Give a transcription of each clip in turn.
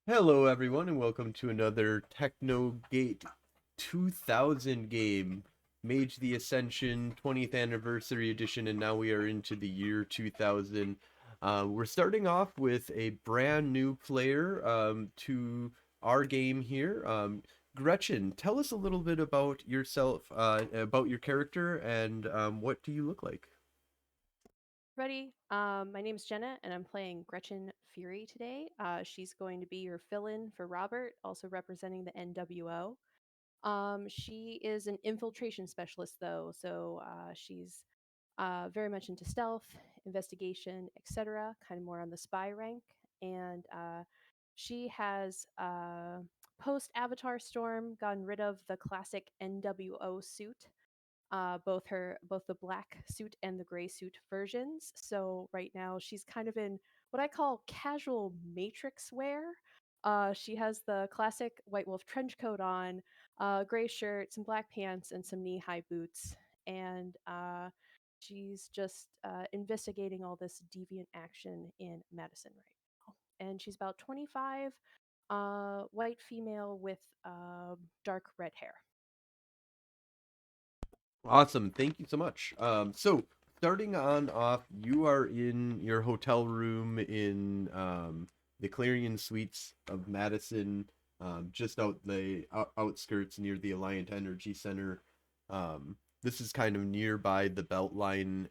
Hello, everyone, and welcome to another Technogate 2000 game, Mage the Ascension 20th Anniversary Edition, and now we are into the year 2000. We're starting off with a brand new player to our game here. Gretchen, tell us a little bit about yourself, about your character, and what do you look like? Ready? My name's Jenna, and I'm playing Gretchen Fury today. She's going to be your fill-in for Robert, also representing the NWO. She is an infiltration specialist, though, so she's very much into stealth, investigation, etc. Kind of more on the spy rank, and she has post Avatar Storm gotten rid of the classic NWO suit, both the black suit and the gray suit versions. So right now she's kind of in what I call casual Matrix wear. She has the classic White Wolf trench coat on, gray shirt, some black pants, and some knee-high boots. And she's just investigating all this deviant action in Madison right now. And she's about 25, white female with dark red hair. Awesome. Thank you so much. So starting on off, you are in your hotel room in the Clarion Suites of Madison, just out the outskirts near the Alliant Energy Center. This is kind of nearby the Beltline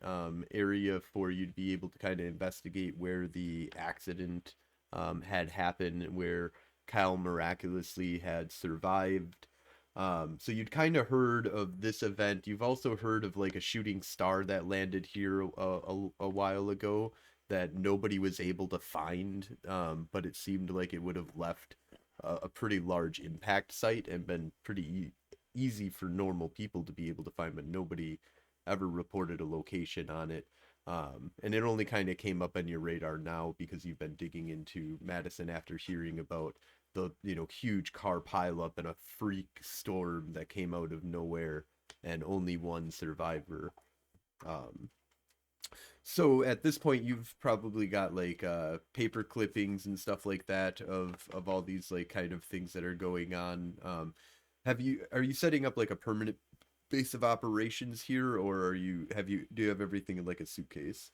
area for you to be able to kind of investigate where the accident had happened, where Kyle miraculously had survived. So you'd kind of heard of this event. You've also heard of like a shooting star that landed here a while ago that nobody was able to find, but it seemed like it would have left a pretty large impact site and been pretty easy for normal people to be able to find, but nobody ever reported a location on it. And it only kind of came up on your radar now because you've been digging into Madison after hearing about the huge car pileup and a freak storm that came out of nowhere and only one survivor. Um, so at this point, you've probably got like paper clippings and stuff like that of all these like kind of things that are going on. Are you setting up like a permanent base of operations here, or do you have everything in like a suitcase?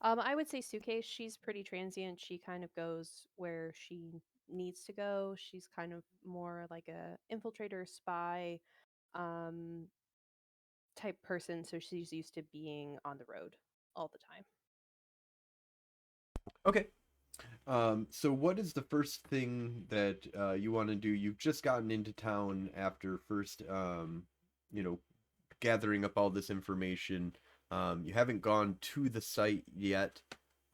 I would say suitcase. She's pretty transient. She kind of goes where she needs to go. She's kind of more like a infiltrator spy um, type person, so she's used to being on the road all the time. Okay. So what is the first thing that you want to do? You've just gotten into town after first, you know, gathering up all this information. You haven't gone to the site yet.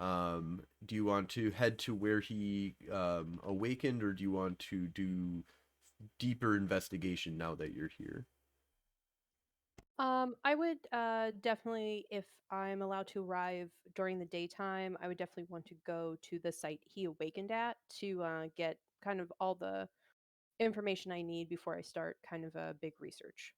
Do you want to head to where he awakened, or do you want to do deeper investigation now that you're here? I would definitely, if I'm allowed to arrive during the daytime, I would definitely want to go to the site he awakened at to get kind of all the information I need before I start kind of a big research.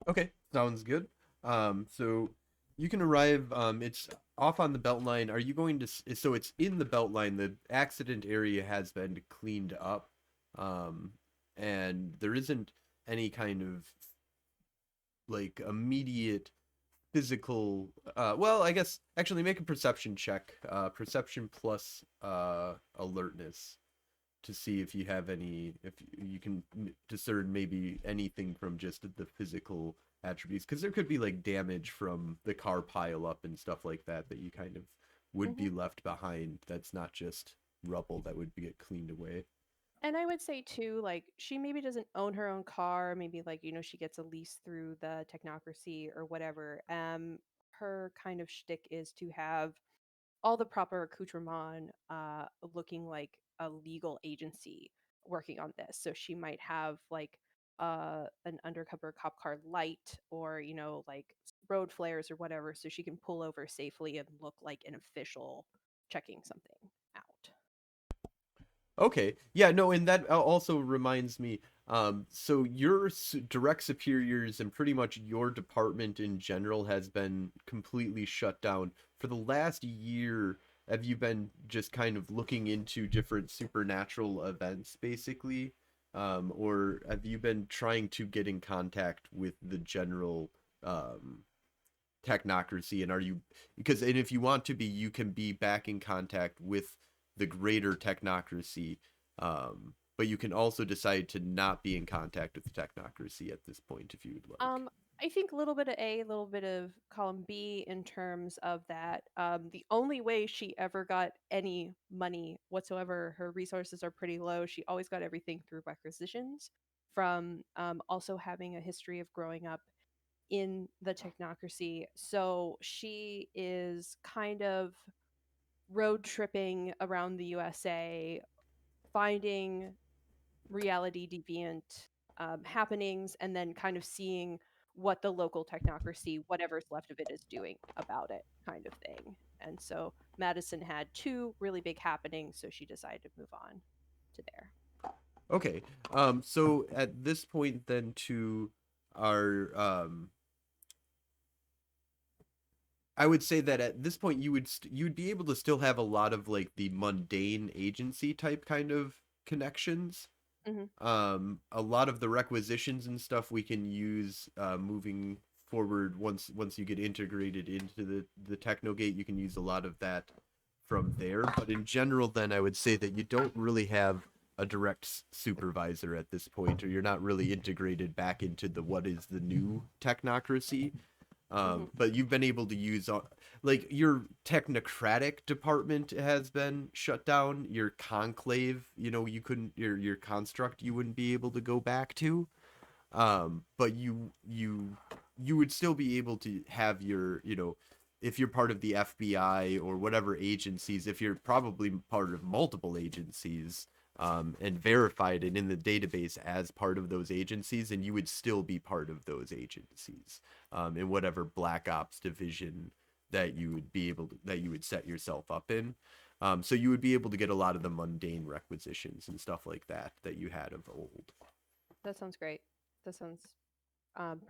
Okay, sounds good. So you can arrive. It's off on the Beltline. Are you going to? So it's in the Beltline. The accident area has been cleaned up, um, and there isn't any kind of like immediate physical. Well, I guess actually make a perception check. Perception plus alertness to see if you have any, if you can discern maybe anything from just the physical attributes, because there could be like damage from the car pile up and stuff like that that you kind of would hmm be left behind. That's not just rubble that would get cleaned away. And I would say too, like she maybe doesn't own her own car. Maybe like she gets a lease through the Technocracy or whatever. Her kind of shtick is to have all the proper accoutrement, looking like a legal agency working on this. So she might have like an undercover cop car light, or like road flares or whatever, so she can pull over safely and look like an official checking something out. Okay. Yeah, no, and that also reminds me, so your direct superiors and pretty much your department in general has been completely shut down for the last year. have you been just kind of looking into different supernatural events, basically? Or have you been trying to get in contact with the general technocracy? And are you, because, and if you want to be, you can be back in contact with the greater technocracy, but you can also decide to not be in contact with the technocracy at this point if you would like. Um, I think a little bit of A, a little bit of column B in terms of that. The only way she ever got any money whatsoever, her resources are pretty low. She always got everything through requisitions from also having a history of growing up in the technocracy. So she is kind of road tripping around the USA, finding reality deviant happenings, and then kind of seeing what the local technocracy, whatever's left of it, is doing about it, kind of thing. And so Madison had two really big happenings, so she decided to move on to there. Okay. So at this point, then, to our I would say that at this point you'd be able to still have a lot of like the mundane agency type kind of connections. Hmm. A lot of the requisitions and stuff we can use moving forward once you get integrated into the Technogate. You can use a lot of that from there. But in general, then I would say that you don't really have a direct supervisor at this point, or you're not really integrated back into the what is the new technocracy. Hmm. But you've been able to use like your technocratic department has been shut down. Your conclave, you couldn't your construct you wouldn't be able to go back to. But you would still be able to have your, if you're part of the FBI or whatever agencies, if you're probably part of multiple agencies, and verified and in the database as part of those agencies, and you would still be part of those agencies, in whatever black ops division that you would be able to, that you would set yourself up in. So you would be able to get a lot of the mundane requisitions and stuff like that that you had of old. That sounds great. That sounds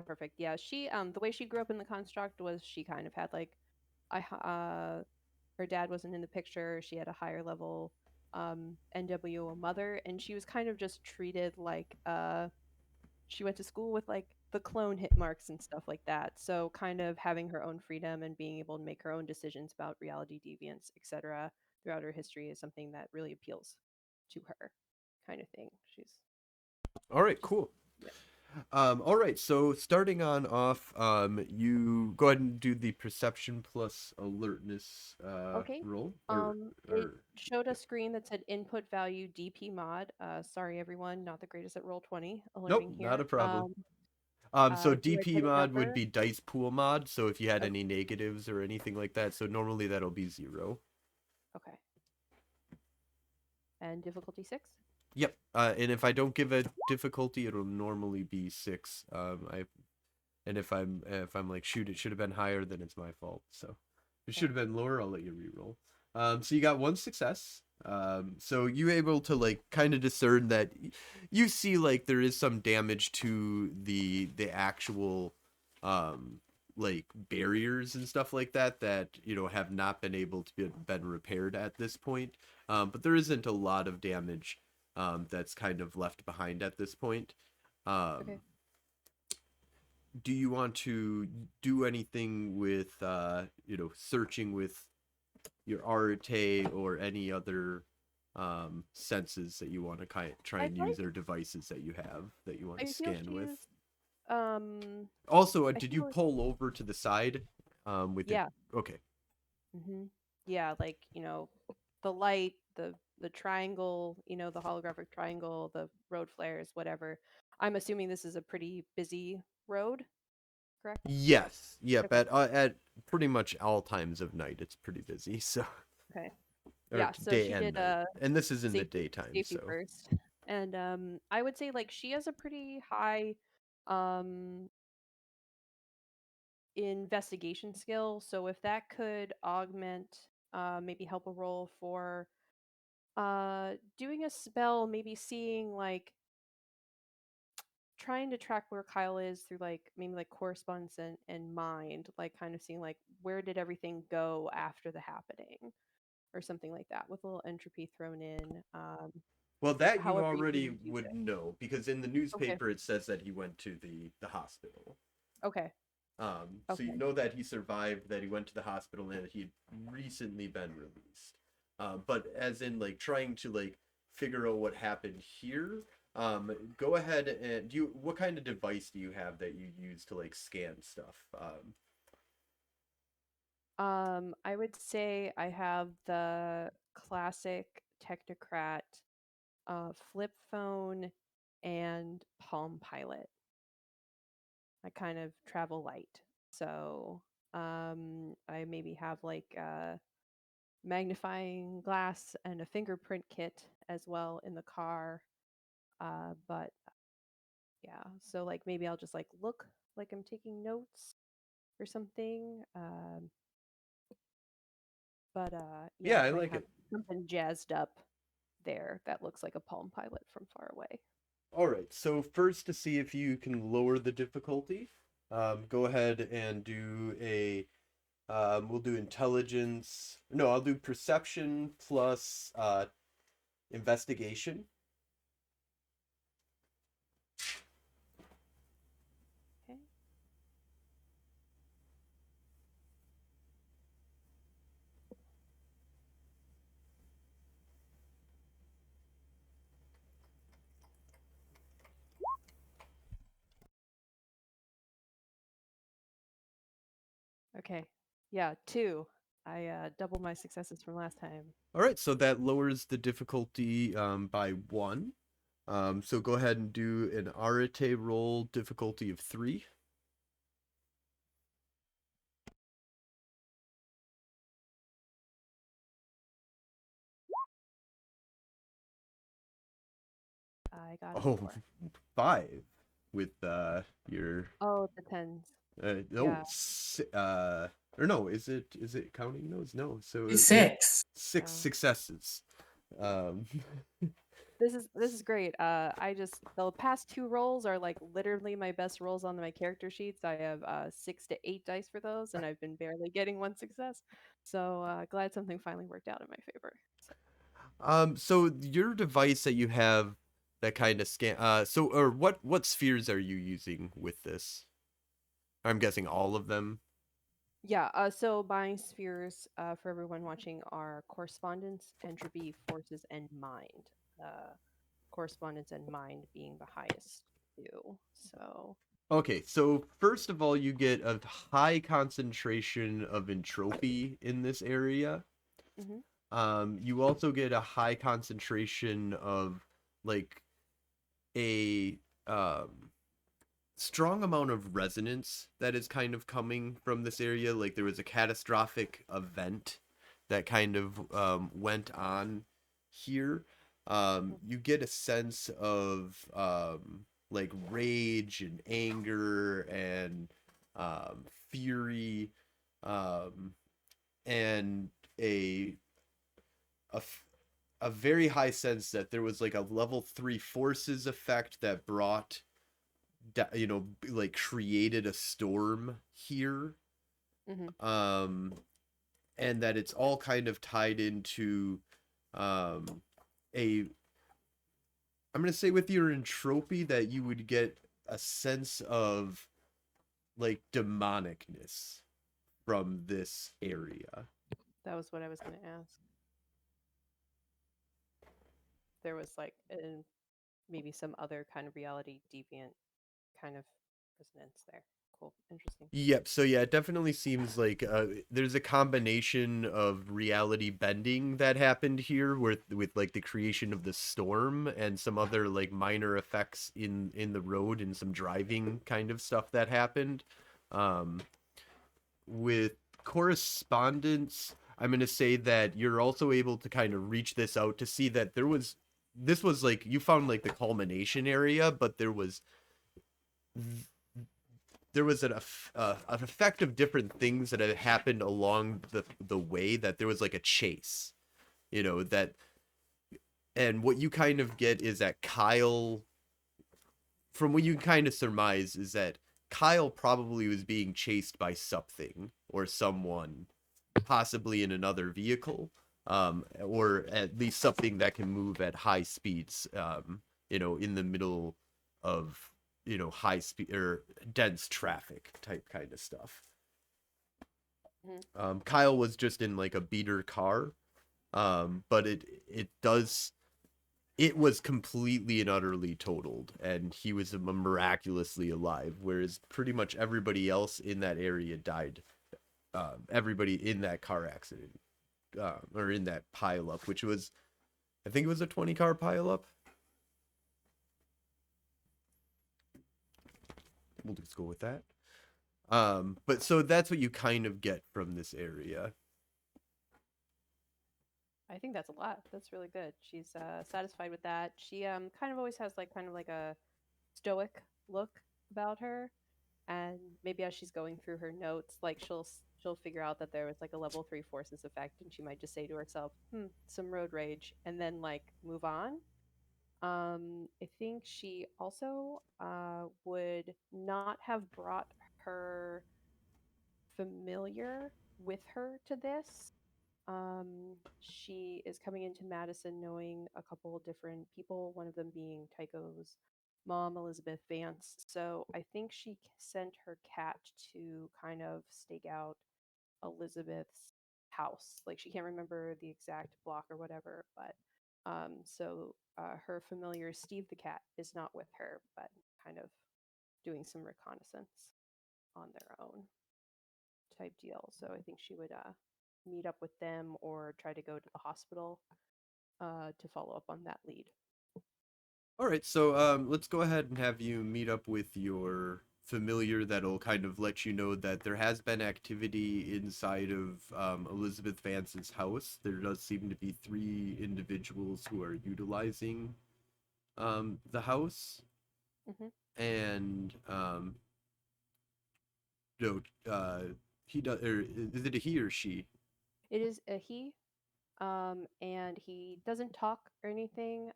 perfect. Yeah, she the way she grew up in the construct was she kind of had like her dad wasn't in the picture. She had a higher level NWO mother, and she was kind of just treated like she went to school with like the clone hit marks and stuff like that. So kind of having her own freedom and being able to make her own decisions about reality deviance, etc., throughout her history is something that really appeals to her, kind of thing. All right, She's cool. yeah. All right, so starting on off, you go ahead and do the perception plus alertness Okay. roll, It or showed a yeah. screen that said input value DP mod. Sorry, everyone, not the greatest at roll 20 Nope, alerting not a here. problem. So Do I DP put a mod would number? be dice pool mod. So if you had Okay. any negatives or anything like that, so normally that'll be 0. Okay. And difficulty 6? Yep. And if I don't give a difficulty, it'll normally be 6. And if I'm like, shoot, it should have been higher, then it's my fault. So if it Okay. should have been lower, I'll let you re-roll. So you got one success. So you able to like kind of discern that you see like there is some damage to the actual like barriers and stuff like that have not been able to been repaired at this point. But there isn't a lot of damage that's kind of left behind at this point. Okay. Um, do you want to do anything with searching with your Arete or any other senses that you want to try I'd and use, like or devices that you have that you want to I feel scan with? she's um Also, I did you feel pull over to the side with it? yeah. Okay. Hmm. Yeah, like, the light, the triangle, the holographic triangle, the road flares, whatever. I'm assuming this is a pretty busy road, correct? Yes. Yep. Okay. At pretty much all times of night, it's pretty busy. So, Okay. or Yeah, so day she and did night, and this is in the safety daytime. safety So, first. And I would say like she has a pretty high um investigation skill. So if that could augment maybe help a roll for doing a spell, maybe seeing like trying to track where Kyle is through like maybe like correspondence and mind, like kind of seeing like where did everything go after the happening. or something like that with a little entropy thrown in. Well, that you However you already use would it. know because in the Okay. newspaper it says that he went to the hospital. Okay. So you Okay. know that he survived, that he went to the hospital, and that he'd recently been released. But as in like trying to like figure out what happened here, go ahead and do you. What kind of device do you have that you use to like scan stuff? I would say I have the classic Technocrat flip phone and Palm Pilot. I kind of travel light. So I maybe have like a magnifying glass and a fingerprint kit as well in the car. But yeah, so like maybe I'll just like look like I'm taking notes or something. But yeah, Yeah, I I might like have it. something jazzed up there that looks like a Palm Pilot from far away. All right. So first, to see if you can lower the difficulty, go ahead and do a. We'll do intelligence. No, I'll do perception plus investigation. Okay. Okay. Yeah, two. I doubled my successes from last time. All right, so that lowers the difficulty by one. So go ahead and do an Arete roll difficulty of 3. I got a Oh, four. 5 with your Oh, the tens. no Yeah. or no, is it counting those? No, so It's with 6. 6 Oh. successes. Um, This is great. I just the past two rolls are like literally my best rolls on my character sheets. I have 6 to 8 dice for those, and I've been barely getting one success. So glad something finally worked out in my favor. So, so your device that you have that kind of scan so or what spheres are you using with this? I'm guessing all of them. yeah. So buying spheres for everyone watching are correspondence, entropy, forces, and mind. Correspondence and mind being the highest two. So. Okay, so first of all, you get a high concentration of entropy in this area. Hmm. You also get a high concentration of like a strong amount of resonance that is kind of coming from this area. Like there was a catastrophic event that kind of went on here. You get a sense of like rage and anger and fury, um, and a, a a very high sense that there was like a level 3 forces effect that brought like created a storm here. Hmm. um and that it's all kind of tied into um a I'm going to say with your entropy that you would get a sense of like demonicness from this area. That was what I was going to ask. There was like maybe some other kind of reality deviant kind of resonance there. Cool. Interesting. Yep. So yeah, it definitely seems like there's a combination of reality bending that happened here, with like the creation of the storm and some other like minor effects in the road and some driving kind of stuff that happened. Um, with correspondence, I'm gonna say that you're also able to kind of reach this out to see that this was like you found like the culmination area, but there was an effect of different things that had happened along the way, that there was like a chase, that, and what you kind of get is that Kyle, from what you kind of surmise, is that Kyle probably was being chased by something or someone, possibly in another vehicle. or at least something that can move at high speeds, in the middle of, high speed or dense traffic type kind of stuff. Mhm. Kyle was just in like a beater car, but it was completely and utterly totaled, and he was miraculously alive, whereas pretty much everybody else in that area died. Everybody in that car accident, or in that pileup, which was, I think it was a 20-car pileup. We'll just go with that. But so that's what you kind of get from this area. I think that's a lot. That's really good. She's satisfied with that. She kind of always has like kind of like a stoic look about her, and maybe as she's going through her notes, like she'll figure out that there was like a level 3 forces effect, and she might just say to herself, some road rage," and then like move on. I think she also would not have brought her familiar with her to this. She is coming into Madison knowing a couple different people, one of them being Tycho's mom, Elizabeth Vance. So I think she sent her cat to kind of stake out Elizabeth's house. Like she can't remember the exact block or whatever, but her familiar Steve the cat is not with her, but kind of doing some reconnaissance on their own type deal. So I think she would meet up with them or try to go to the hospital to follow up on that lead. All right, so let's go ahead and have you meet up with your familiar that'll kind of let you know that there has been activity inside of Elizabeth Vance's house. There does seem to be three individuals who are utilizing the house, Hmm. and no, he does. Or is it a he or she? It is a he, and he doesn't talk or anything.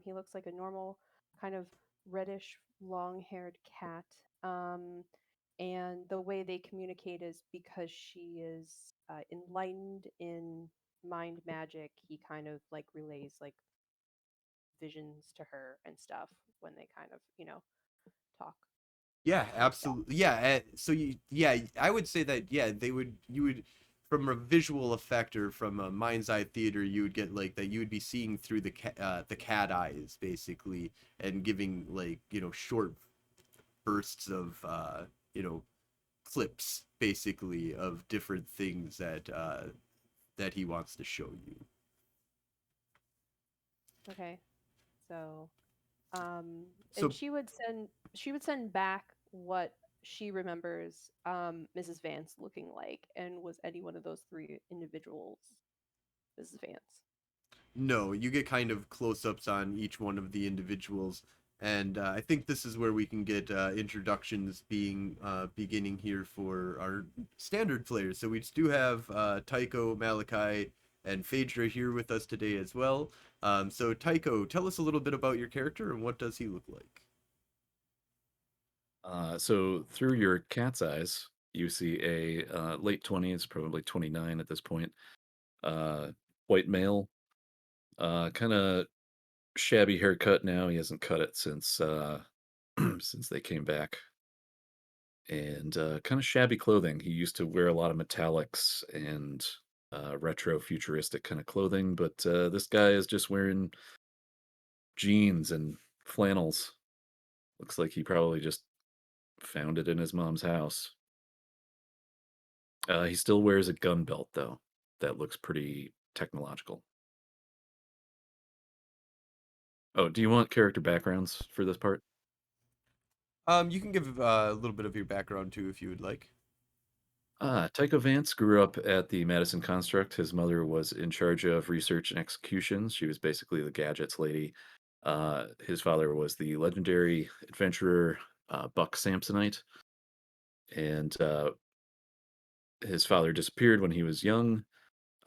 He looks like a normal, kind of reddish, long-haired cat. And the way they communicate is because she is enlightened in mind magic. He kind of like relays like visions to her and stuff when they kind of talk Yeah, like that. absolutely. Yeah, yeah, I would say that, yeah, you would, from a visual effect or from a mind's eye theater, you would get like that you would be seeing through the cat eyes basically, and giving like, short bursts of you know, clips basically of different things that he wants to show you. Okay. So, um, and So she would send back what she remembers Mrs. Vance looking like, and was any one of those three individuals Mrs. Vance? no, you get kind of close-ups on each one of the individuals, and I think this is where we can get introductions beginning here for our standard players. So we do have Tycho, Malakai, and Phaedra here with us today as well. So Tycho, tell us a little bit about your character and what does he look like? So through your cat's eyes, you see a late 20s, probably 29 at this point, uh, white male, kind of shabby haircut now. He hasn't cut it since since they came back, and kind of shabby clothing. He used to wear a lot of metallics and retro futuristic kind of clothing, but this guy is just wearing jeans and flannels. Looks like he probably just found it in his mom's house. He still wears a gun belt though. That looks pretty technological. Oh, do you want character backgrounds for this part? You can give a little bit of your background too if you would like. Tycho Vance grew up at the Madison Construct. His mother was in charge of research and executions. She was basically the gadgets lady. His father was the legendary adventurer Buck Samsonite, and his father disappeared when he was young.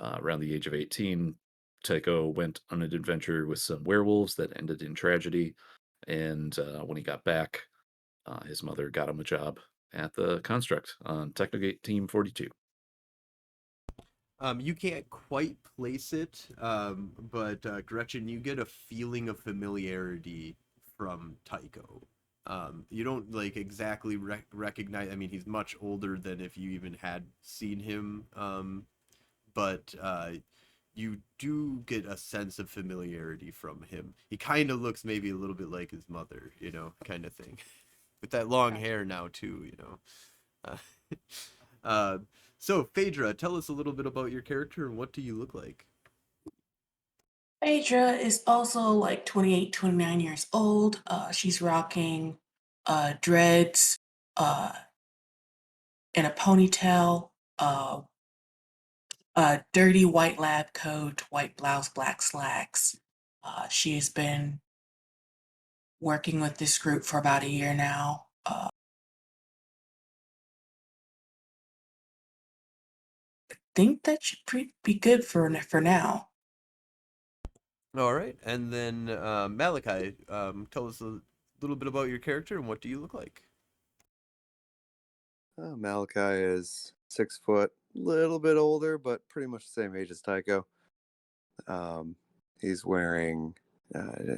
Around the age of 18, Tycho went on an adventure with some werewolves that ended in tragedy. And when he got back, his mother got him a job at the Construct on Technogate Team 42. You can't quite place it, but Gretchen, you get a feeling of familiarity from Tycho. You don't like exactly recognize. I mean, he's much older than if you even had seen him, but you do get a sense of familiarity from him. He kind of looks maybe a little bit like his mother, kind of thing, with that long Gotcha. hair now too. Uh, uh, so, Phaedra, tell us a little bit about your character and what do you look like? Phaedra is also like 28, 29 years old. She's rocking dreads and a ponytail, a dirty white lab coat, white blouse, black slacks. She has been working with this group for about a year now. Think that should be good for now. All right, and then Malakai, tell us a little bit about your character and what do you look like? Malakai is 6 foot, little bit older, but pretty much the same age as Tycho. Um, he's wearing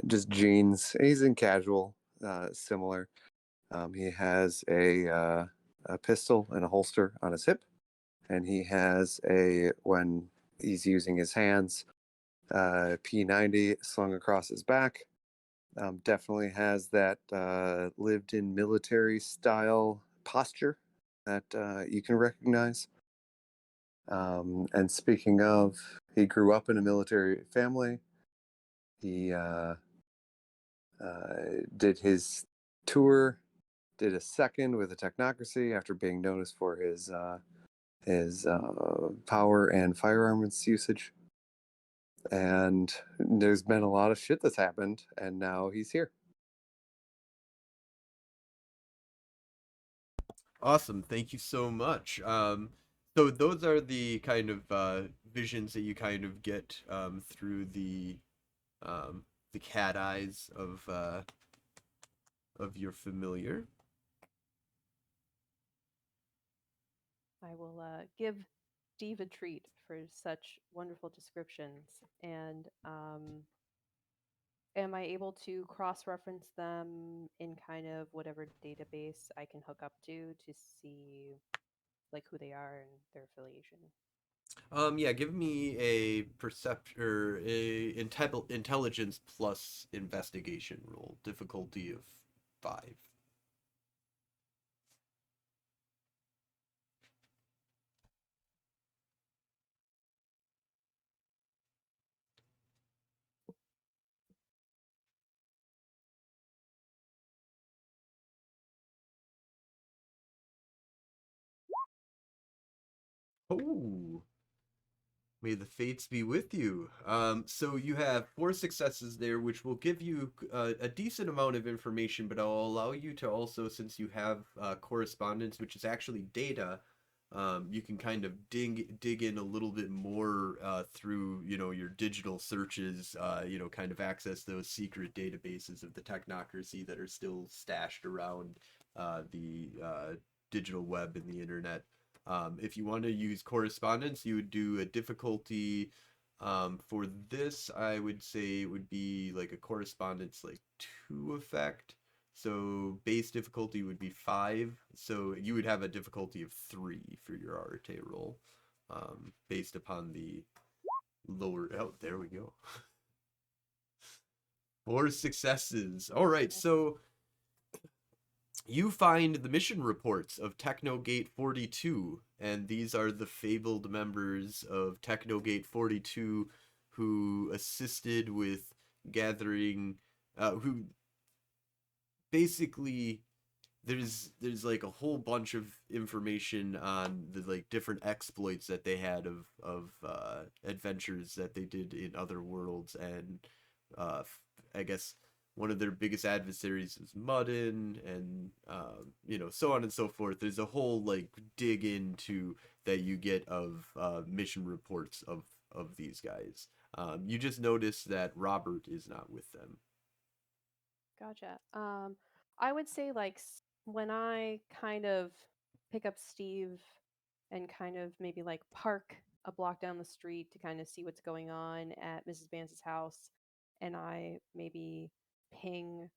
just jeans. He's in casual, similar. He has a pistol and a holster on his hip, and he has when he's using his hands, P90 slung across his back. Definitely has that lived in military style posture that you can recognize. And speaking of, he grew up in a military family. He did his tour, did a second with the Technocracy after being noticed for his power and firearms usage. And there's been a lot of shit that's happened, and now he's here. Awesome, thank you so much. So those are the kind of visions that you kind of get through the cat eyes of your familiar. I will give Steve a treat for such wonderful descriptions. And am I able to cross reference them in kind of whatever database I can hook up to see like who they are and their affiliation? Yeah, give me a perception or intelligence plus investigation roll, difficulty of 5. Oh, may the fates be with you. So you have 4 successes there, which will give you a decent amount of information, but I'll allow you to also, since you have correspondence, which is actually data, you can kind of dig in a little bit more through your digital searches. Kind of access those secret databases of the technocracy that are still stashed around the digital web and the internet. If you want to use correspondence, you would do a difficulty. For this, I would say it would be like a correspondence like 2 effect. So base difficulty would be 5. So you would have a difficulty of 3 for your Arte roll, based upon the lower. Oh, there we go. 4 successes. All right, so you find the mission reports of Technogate 42, and these are the fabled members of Technogate 42 who assisted with gathering, who basically there's like a whole bunch of information on the like different exploits that they had of adventures that they did in other worlds, and I guess one of their biggest adversaries is Muddin, and so on and so forth. There's a whole like dig into that you get of mission reports of these guys. You just notice that Robert is not with them. Gotcha. I would say like when I kind of pick up Steve and kind of maybe like park a block down the street to kind of see what's going on at Mrs. Vance's house, and I maybe ping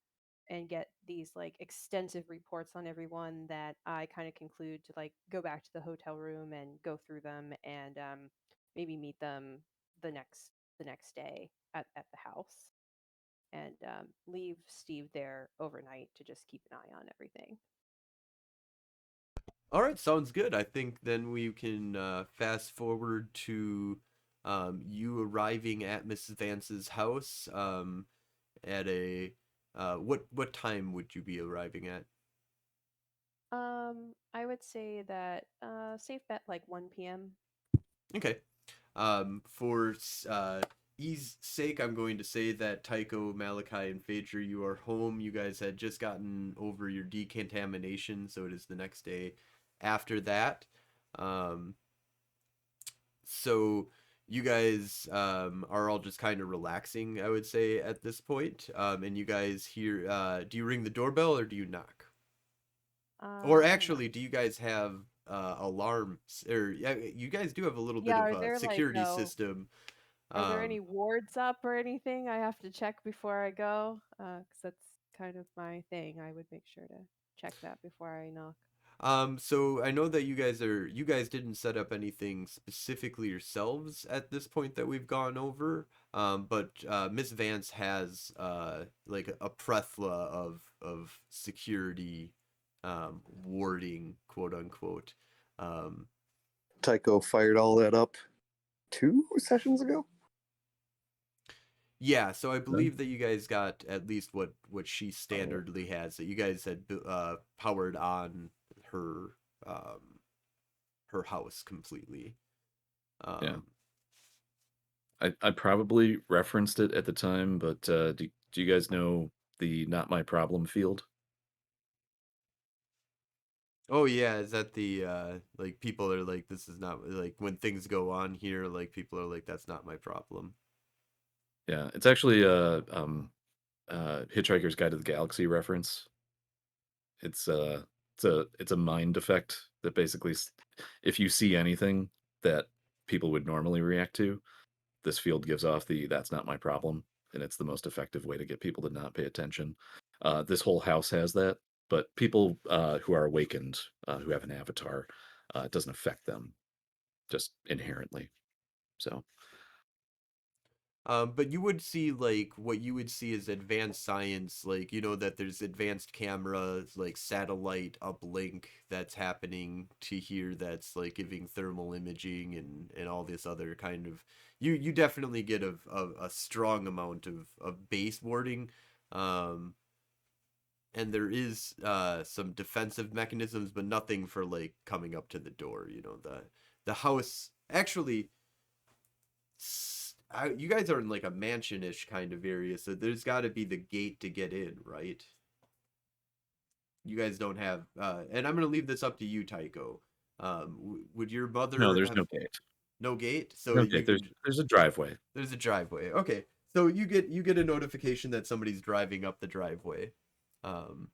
and get these like extensive reports on everyone that I kind of conclude to like go back to the hotel room and go through them and maybe meet them the next day at the house and leave Steve there overnight to just keep an eye on everything. All right, sounds good. I think then we can fast forward to you arriving at Mrs. Vance's house at a what time would you be arriving at? I would say that safe bet like 1 p.m. Okay. For ease sake, I'm going to say that Tycho, Malakai, and Phaedra, you are home. You guys had just gotten over your decontamination, so it is the next day after that. So you guys are all just kind of relaxing, I would say, at this point. And you guys hear, do you ring the doorbell or do you knock? Or I actually, do you guys have alarms? Or you guys do have a little bit Yeah, of are a there like security system. are there any Um, wards up or anything I have to check before I go? Because that's kind of my thing. I would make sure to check that before I knock. so I know that you guys didn't set up anything specifically yourselves at this point that we've gone over. But Miss Vance has like a plethora of security warding, quote unquote. Um, Tycho fired all that up 2 sessions ago. yeah, so I believe that you guys got at least what she standardly has. That you guys had powered on her um her house completely. Yeah. Um, I probably referenced it at the time, but do you guys know the "Not My Problem" field? Oh yeah, is that the like people are like this is not like when things go on here like people are like that's not my problem. Yeah, it's actually a Hitchhiker's Guide to the Galaxy reference. It's it's a mind effect that basically, if you see anything that people would normally react to, this field gives off the "That's not my problem," and it's the most effective way to get people to not pay attention. This whole house has that, but people who are awakened, who have an avatar, it doesn't affect them just inherently. So But you would see like what you would see is advanced science, like you know that there's advanced cameras, like satellite uplink that's happening to here that's like giving thermal imaging and all this other kind of you definitely get a strong amount of base warding. Um, and there is some defensive mechanisms, but nothing for like coming up to the door. You know the house actually. You guys are in like a mansion-ish kind of area, so there's got to be the gate to get in, right? You guys don't have, and I'm gonna leave this up to you, Tycho. Would your no, mother there's have no gate. no gate? So No you gate. There's can. there's a driveway. There's a driveway. Okay, so you get a notification that somebody's driving up the driveway. Um,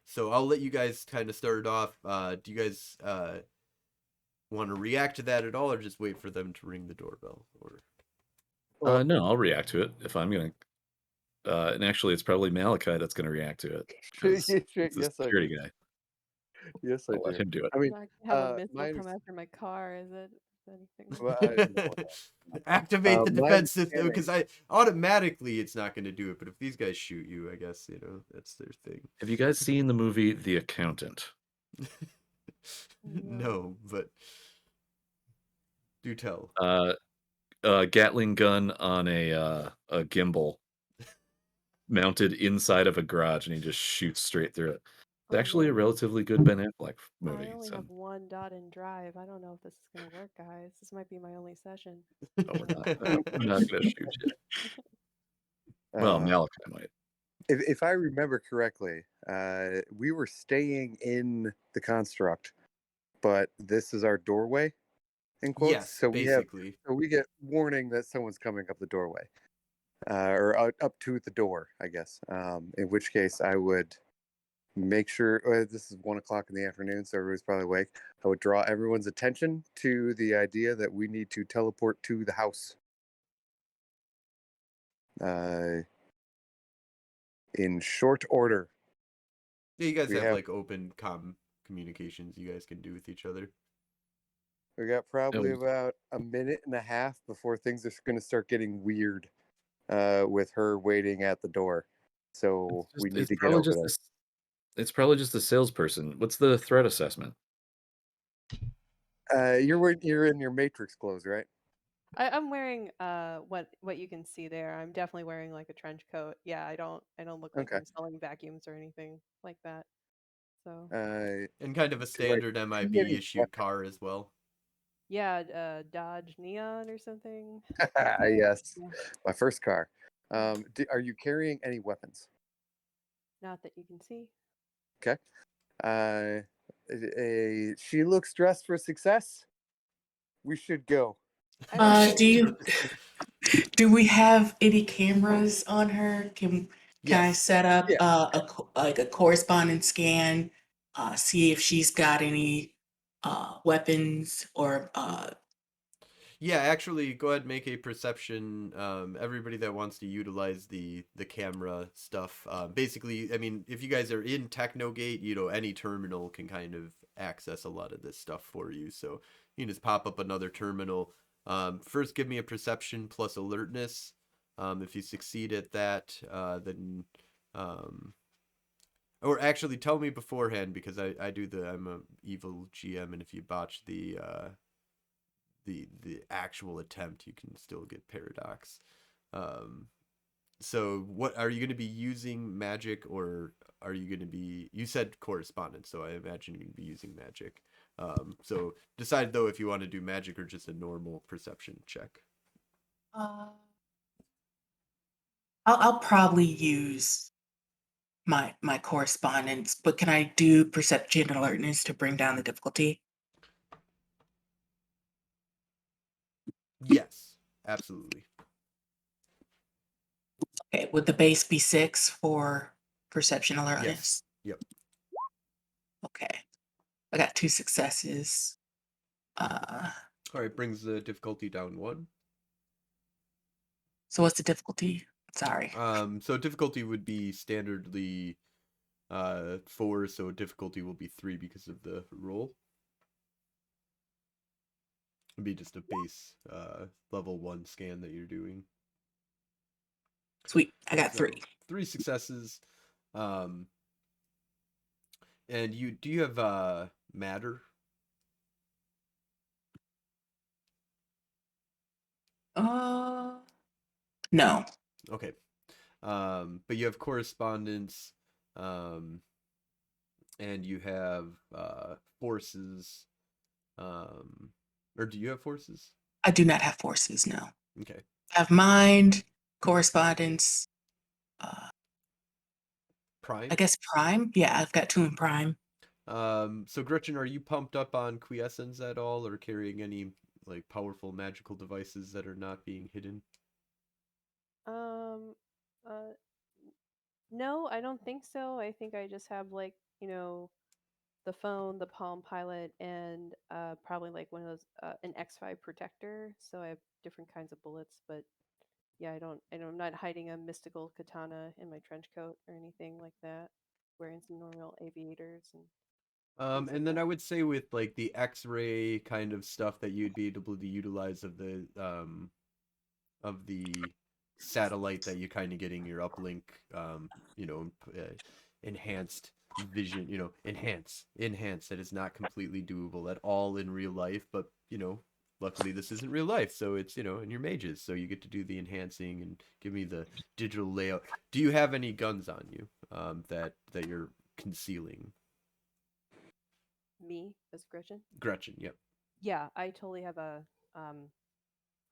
so I'll let you guys kind of start it off. Do you guys want to react to that at all, or just wait for them to ring the doorbell? Or Well, No, I'll react to it if I'm gonna. And actually, it's probably Malachi that's gonna react to it because it's the yes, I security do. guy. Yes, I I'll let do. him do it. I mean, Not have a my missile come understanding. after my car, is it? Is anything like Well, that? no, activate the my defense system understanding. because I automatically it's not going to do it. But if these guys shoot you, I guess you know that's their thing. Have you guys seen the movie The Accountant? No. No, but do tell. Gatling gun on a gimbal mounted inside of a garage, and he just shoots straight through it. It's Oh actually a Lord. relatively good Ben Affleck I movie. only So, have one dot in drive. I don't know if this is gonna work, guys. This might be my only session. oh, we're not gonna shoot you. Well, Uh, Malachi might. if I remember correctly, we were staying in the construct, but this is our doorway, in quotes. Yes, basically. So we get warning that someone's coming up the doorway, or up to the door, I guess. In which case, I would make sure this is 1 o'clock in the afternoon, so everybody's probably awake. I would draw everyone's attention to the idea that we need to teleport to the house. In short order. Yeah, you guys We have have- like open communications you guys can do with each other. We got probably Oh. about a minute and a half before things are going to start getting weird with her waiting at the door. So we need to get over there. It's probably just a salesperson. What's the threat assessment? You're in your Matrix clothes, right? I'm wearing what you can see there. I'm definitely wearing like a trench coat. Yeah, I don't look like Okay. I'm selling vacuums or anything like that. So And kind of a standard MIB issued car as well. yeah, Dodge Neon or something. Yes, Yeah. my first car. Are you carrying any weapons? Not that you can see. Okay. She looks dressed for success. We should go. I don't do we have any cameras on her? Can I Yes. set up Yeah. a correspondence scan, see if she's got any weapons or Yeah, actually, go ahead and make a perception. Everybody that wants to utilize the camera stuff. Basically, I mean, if you guys are in Technogate, any terminal can kind of access a lot of this stuff for you. So you can just pop up another terminal. First, give me a perception plus alertness. If you succeed at that, then or actually tell me beforehand, because I'm a evil GM, and if you botch the actual attempt, you can still get paradox. So what are you going to be using, magic, or are you going to be, you said correspondence, so I imagine you're going to be using magic. So decide though if you want to do magic or just a normal perception check. I'll probably use my correspondence, but can I do perception and alertness to bring down the difficulty? Yes, absolutely. Okay, would the base be 6 for perception alertness? Yep. Okay, I got 2 successes. All right, brings the difficulty down 1. So what's the difficulty? Sorry. So difficulty would be standardly 4, so difficulty will be 3 because of the roll. It'd be just a base level 1 scan that you're doing. Sweet, I got So, 3. 3 successes. And do you have matter? No. Okay. But you have correspondence, and you have forces. Or do you have forces? I do not have forces, no. Okay. I have mind, correspondence, Prime? I guess prime. Yeah, I've got 2 in prime. So Gretchen, are you pumped up on quiescence at all, or carrying any like powerful magical devices that are not being hidden? Uh, no, I don't think so. I think I just have like, the phone, the Palm Pilot, and probably like one of those an X5 protector. So I have different kinds of bullets, but yeah, I'm not hiding a mystical katana in my trench coat or anything like that. Wearing some normal aviators and things like And then that. I would say with like the X-ray kind of stuff that you'd be able to utilize of the satellite that you're kind of getting your uplink, enhanced vision, enhance that is not completely doable at all in real life, but luckily this isn't real life, so it's in your mages, so you get to do the enhancing and give me the digital layout. Do you have any guns on you that you're concealing? Me as Gretchen? Gretchen, yep. Yeah, I totally have a um,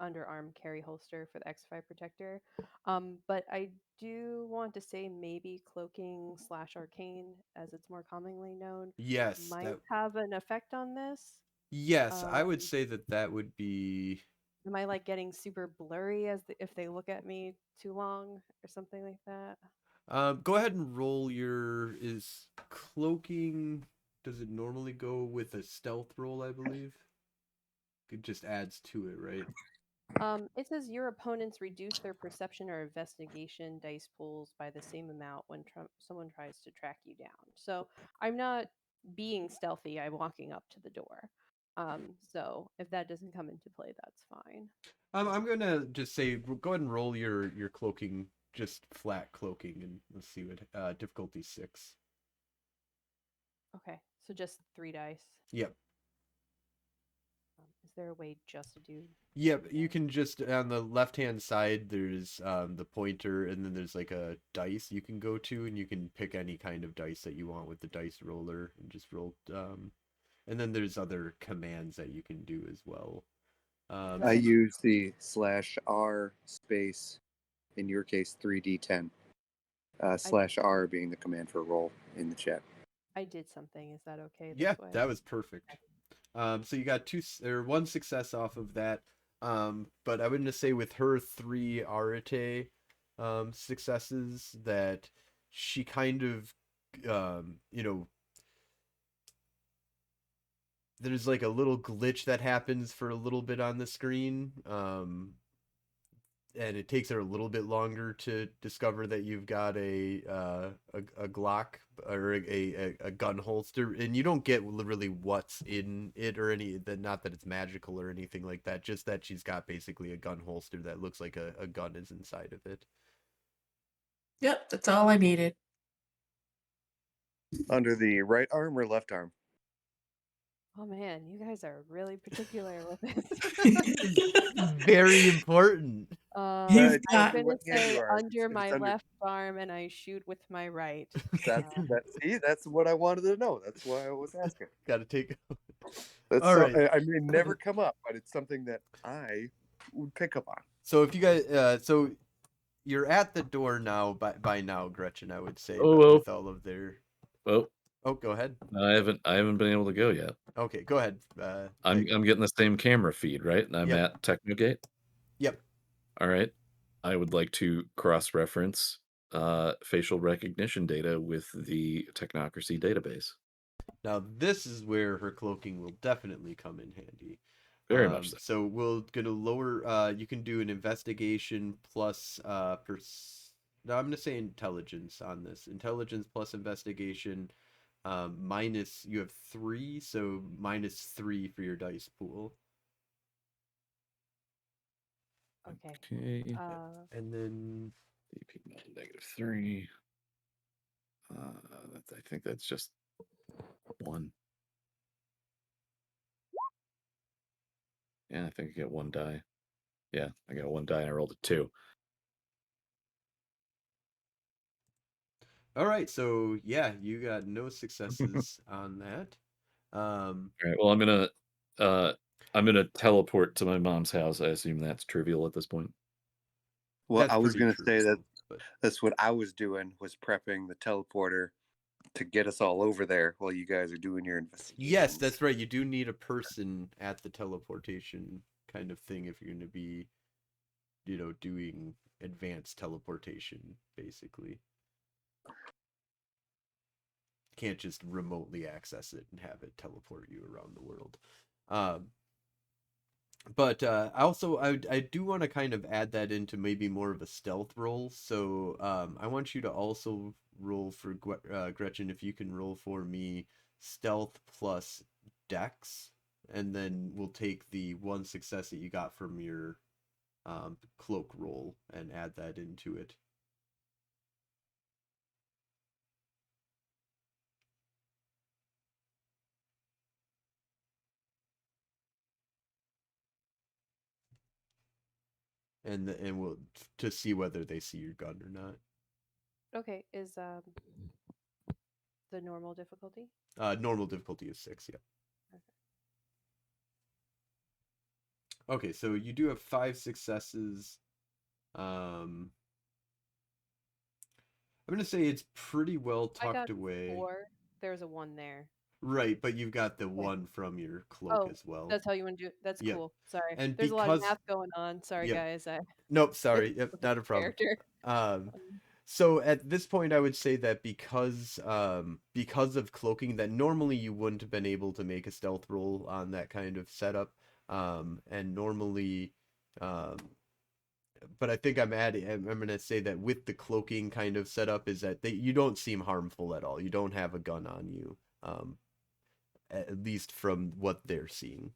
underarm carry holster for the X5 protector. But I do want to say maybe cloaking / arcane, as it's more commonly known, Yes, might that have an effect on this. yes, I would Um, say that would be. am I like getting super blurry if they look at me too long or something like that? Go ahead and roll your. Is cloaking? Does it normally go with a stealth roll? I believe. It just adds to it, right? It says your opponents reduce their perception or investigation dice pools by the same amount when someone tries to track you down. So I'm not being stealthy. I'm walking up to the door. So if that doesn't come into play, that's fine. I'm gonna just say go ahead and roll your cloaking, just flat cloaking, and let's see what difficulty 6. Okay, so just 3 dice. Yep. Is there a way just to do? Yep, you can just on the left hand side there's the pointer, and then there's like a dice you can go to, and you can pick any kind of dice that you want with the dice roller and just roll and then there's other commands that you can do as well. I use the /R space, in your case 3d10. /R being the command for roll in the chat. I did something. Is that okay? Yeah, way? that was perfect. So you got 1 success off of that. But I wouldn't say with her 3 Arete successes that she kind of there's like a little glitch that happens for a little bit on the screen. And it takes her a little bit longer to discover that you've got a Glock or a gun holster, and you don't get really what's in it or not that it's magical or anything like that, just that she's got basically a gun holster that looks like a gun is inside of it. Yep, that's all I needed. Under the right arm or left arm? Oh man, you guys are really particular with this. Very important. You've I'm got- gonna say under It's my under- left arm, and I shoot with my right. That's what I wanted to know. That's why I was asking. Got to take. That's All right. I may never come up, but it's something that I would pick up on. So if you guys, so you're at the door now. By now, Gretchen, I would say, Oh, with all of their. Oh, go ahead. I haven't been able to go yet. Okay, go ahead. I'm getting the same camera feed, right? And I'm at Technogate. Yep. All right. I would like to cross-reference facial recognition data with the Technocracy database. Now this is where her cloaking will definitely come in handy. Very much so. So we're gonna lower. You can do an investigation plus No, I'm gonna say intelligence on this. Intelligence plus investigation. Minus, you have 3, so -3 for your dice pool. Okay. And then DP -3. I think that's just 1. Yeah, I think I get 1 die. Yeah, I got 1 die and I rolled a 2. All right, so yeah, you got no successes on that. All right, well, I'm gonna teleport to my mom's house. I assume that's trivial at this point. Well, I was going to say that's what I was doing, was prepping the teleporter to get us all over there while you guys are doing your investigation. Yes, that's right. You do need a person at the teleportation kind of thing if you're going to be, doing advanced teleportation, basically. Can't just remotely access it and have it teleport you around the world. But I do want to kind of add that into maybe more of a stealth roll. So I want you to also roll for Gretchen, if you can roll for me stealth plus dex, and then we'll take the 1 success that you got from your cloak roll and add that into it. And we'll to see whether they see your gun or not. Okay, is the normal difficulty? Normal difficulty is 6, yeah. Okay, so you do have 5 successes. I'm gonna say it's pretty well tucked away. 4. There's a 1 there. Right, but you've got the 1 from your cloak as well. That's how you want to do it. That's cool. Sorry. And there's a lot of math going on. Sorry, guys. Nope, sorry. Yep, not a problem. So at this point, I would say that because of cloaking, that normally you wouldn't have been able to make a stealth roll on that kind of setup, and normally, um, but I think I'm gonna say that with the cloaking kind of setup is that you don't seem harmful at all. You don't have a gun on you, at least from what they're seeing.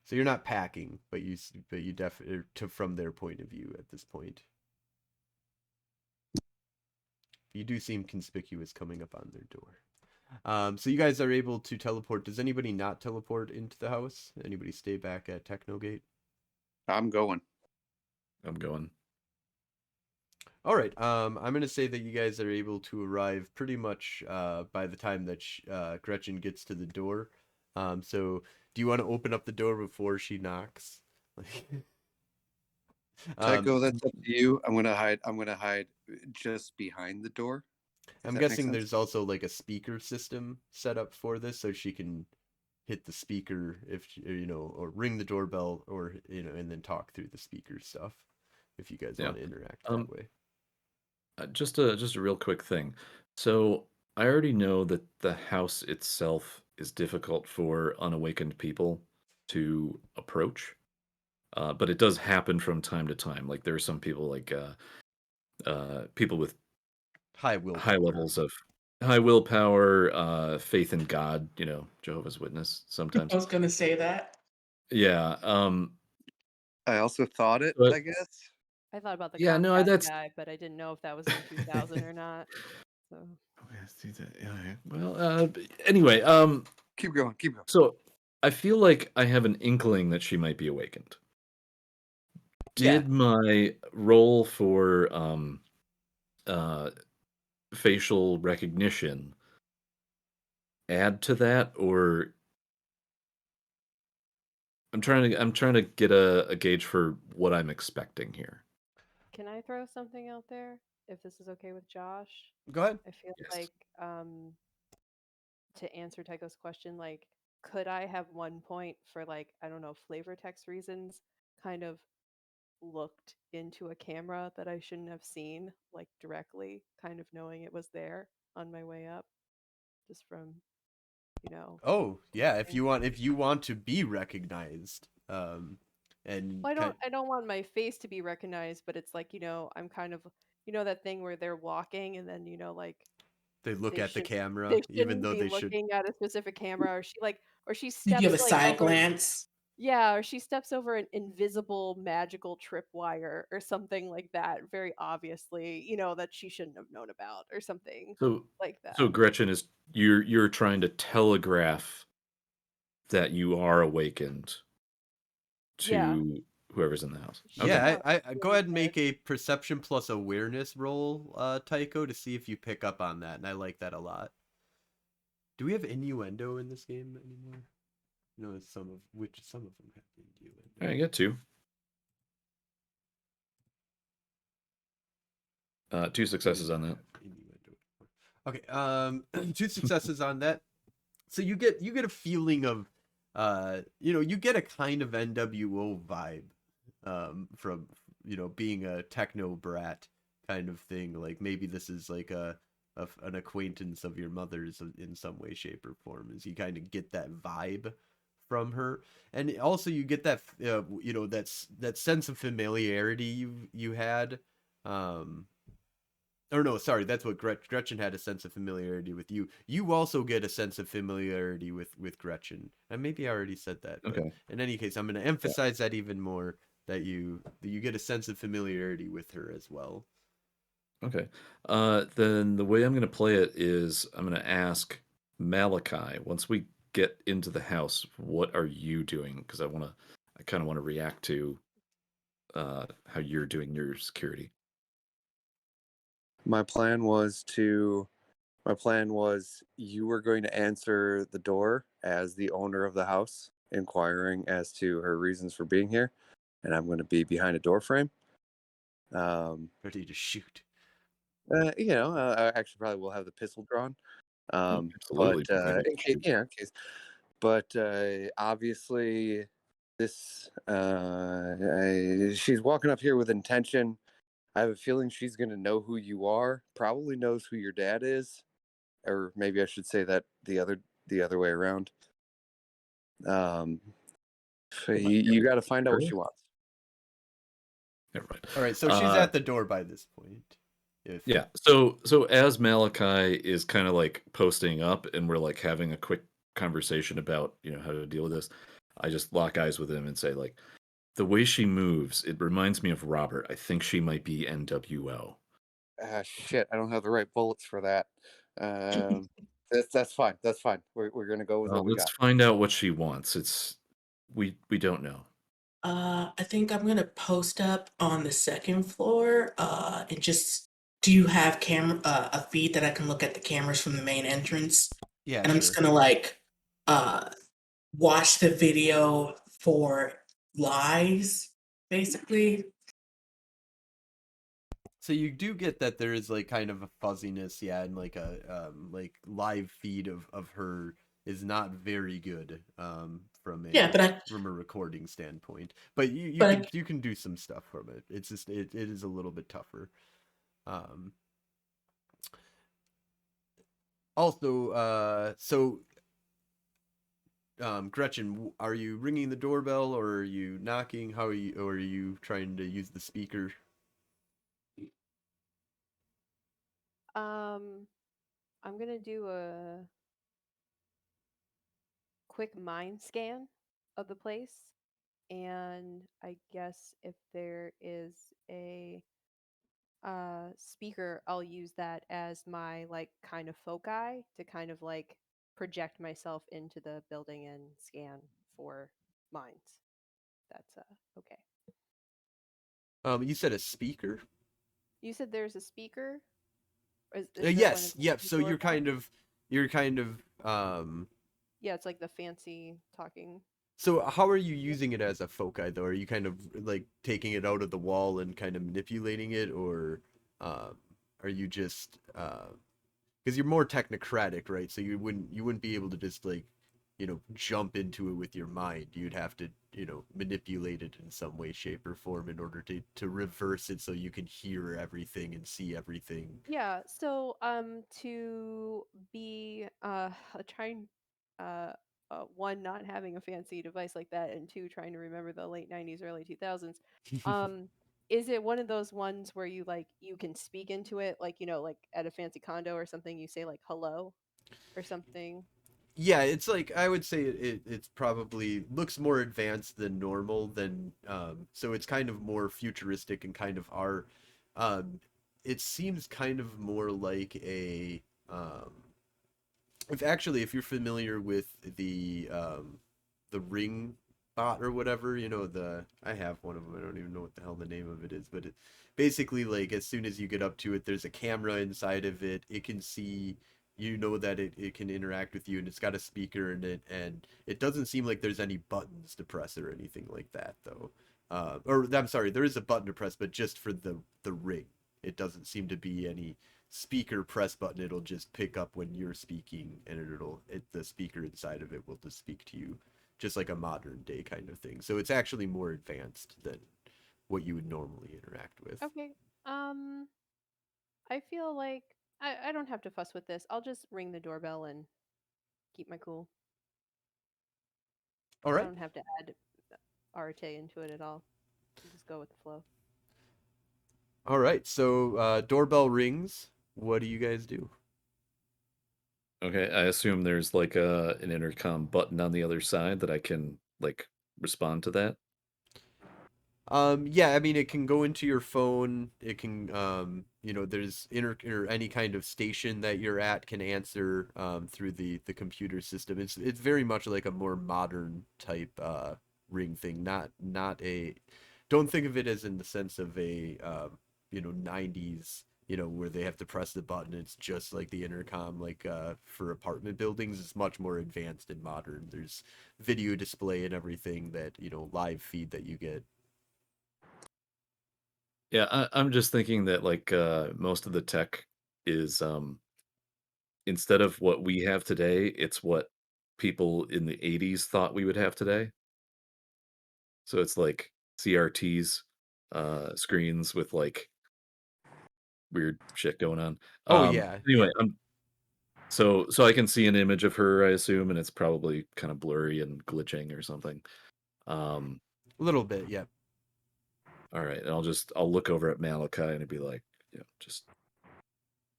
So you're not packing, but you definitely from their point of view at this point. You do seem conspicuous coming up on their door. So you guys are able to teleport. Does anybody not teleport into the house? Anybody stay back at Technogate? I'm going. I'm going. All right. I'm gonna say that you guys are able to arrive pretty much by the time that Gretchen gets to the door. So do you want to open up the door before she knocks? Tycho, that's up to you. I'm gonna hide just behind the door. I'm that makes guessing sense. there's also like a speaker system set up for this, so she can hit the speaker if or ring the doorbell, or and then talk through the speaker stuff if you guys want to interact that way. Just a real quick thing. So I already know that the house itself is difficult for unawakened people to approach, but it does happen from time to time. Like there are some people, like people with high levels of high willpower, faith in God. Jehovah's Witness sometimes. I was gonna say that. Yeah. I also thought it. But- I guess. I thought about the Yeah, no, Comcast that's- guy, but I didn't know if that was in 2000 or not. So Well, anyway, Keep going. so I feel like I have an inkling that she might be awakened. Did my roll for facial recognition add to that, or I'm trying to get a gauge for what I'm expecting here. can I throw something out there if this is okay with Josh? Go ahead. I feel Yes. like to answer Tycho's question, like, could I have 1 point for, like, I don't know, flavor text reasons, kind of looked into a camera that I shouldn't have seen, like, directly, kind of knowing it was there on my way up, just from, Oh yeah, if you want to be recognized, and well, I don't want my face to be recognized, but it's like, I'm kind of, that thing where they're walking and then, like, they look they at the should- camera, they even shouldn't though be they should. looking at a specific camera, or she You steps give a like side over, glance. yeah, or she steps over an invisible magical tripwire or something like that, very obviously, that she shouldn't have known about, or something like that. So Gretchen, is you're trying to telegraph that you are awakened to whoever's in the house. Okay. Yeah, I go ahead and make a perception plus awareness roll, Tycho, to see if you pick up on that, and I like that a lot. Do we have innuendo in this game anymore? No, some of them have innuendo. I get 2. 2 successes on that. Okay, 2 successes on that. So you get a feeling of, you get a kind of NWO vibe, from being a techno brat kind of thing. Like maybe this is like an acquaintance of your mother's in some way, shape, or form. As you kind of get that vibe from her, and also you get that that sense of familiarity you had. Or no, sorry, that's what Gretchen had, a sense of familiarity with you. You also get a sense of familiarity with Gretchen. And maybe I already said that. But Okay. in any case, I'm going to emphasize that even more, that you get a sense of familiarity with her as well. Okay. Then the way I'm going to play it is I'm going to ask Malakai, once we get into the house, what are you doing? Because I kind of want to react to how you're doing your security. My plan was you were going to answer the door as the owner of the house, inquiring as to her reasons for being here, and I'm going to be behind a door frame. Ready to shoot. I actually probably will have the pistol drawn. Absolutely. But in case. But obviously, this she's walking up here with intention. I have a feeling she's going to know who you are, probably knows who your dad is, or maybe I should say that the other way around. So you got to find out what Sure. she wants. Yeah, right. All right, so she's at the door by this point. Yeah. So as Malakai is kind of like posting up and we're like having a quick conversation about, how to deal with this, I just lock eyes with him and say like, the way she moves, it reminds me of Robert. I think she might be NWO. Shit, I don't have the right bullets for that. That's fine. That's fine. We're gonna go with what we Let's got. find out what she wants. We don't know. I think I'm gonna post up on the second floor. And just do you have a feed that I can look at the cameras from the main entrance? Yeah, And I'm sure. just gonna like watch the video for lies, basically. So you do get that there is like kind of a fuzziness, yeah, and like a like live feed of her is not very good from Yeah, a recording standpoint. But but I, you can do some stuff from it. It's just it is a little bit tougher. Um Also so Gretchen, are you ringing the doorbell or are you knocking? How are you, or are you trying to use the speaker? I'm gonna do a quick mind scan of the place, and I guess if there is a speaker, I'll use that as my like kind of foci to kind of like project myself into the building and scan for minds. That's okay. You said a speaker? You said there's a speaker. Is there one Yes, inside yep. the So doorbell? you're kind of Yeah, it's like the fancy talking. so how are you using it as a foci though? Are you kind of like taking it out of the wall and kind of manipulating it, or um are you just because you're more technocratic, right? So you wouldn't be able to just like, jump into it with your mind. You'd have to, manipulate it in some way, shape, or form in order to reverse it so you can hear everything and see everything. Yeah, so to be trying one not having a fancy device like that, and two trying to remember the late 90s early 2000s, um is it one of those ones where you like you can speak into it, like like at a fancy condo or something, you say like hello or something? Yeah, it's like I would say it's probably looks more advanced than normal than so it's kind of more futuristic and kind of our um it seems kind of more like a if you're familiar with the ring bot or whatever, the I have one of them. I don't even know what the hell the name of it is, but it basically like as soon as you get up to it, there's a camera inside of it. It can see, that it can interact with you, and it's got a speaker in it, and it doesn't seem like there's any buttons to press or anything like that though. Or I'm sorry, there is a button to press, but just for the ring. It doesn't seem to be any speaker press button. It'll just pick up when you're speaking, and the speaker inside of it will just speak to you, just like a modern day kind of thing. So it's actually more advanced than what you would normally interact with. Okay. Um I feel like I don't have to fuss with this. I'll just ring the doorbell and keep my cool. All I right. don't have to add Arte into it at all. Just go with the flow. All right. So doorbell rings. What do you guys do? Okay, I assume there's like an intercom button on the other side that I can like respond to that. Yeah, I mean, it can go into your phone. It can, there's or any kind of station that you're at can answer through the computer system. It's very much like a more modern type ring thing. Not a. Don't think of it as in the sense of a 90s, where they have to press the button. It's just like the intercom, like for apartment buildings. It's much more advanced and modern. There's video display and everything that live feed that you get. Yeah, I'm just thinking that like most of the tech is instead of what we have today, it's what people in the 80s thought we would have today. So it's like CRTs, screens with like weird shit going on. Oh yeah. Anyway, Yeah. so I can see an image of her, I assume, and it's probably kind of blurry and glitching or something. A little bit. Yeah. All right, and I'll look over at Malakai and be like, just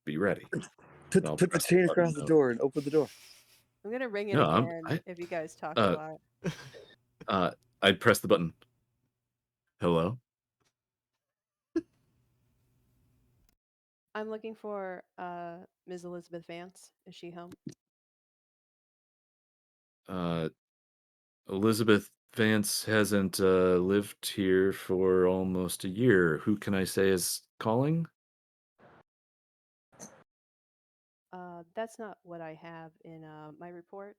be ready. Put And I'll the press chain button across the now. door and open the door. I'm gonna ring it No, again if you guys talk a lot. I'd press the button. Hello? I'm looking for Ms. Elizabeth Vance. Is she home? Elizabeth Vance hasn't lived here for almost a year. Who can I say is calling? That's not what I have in my report.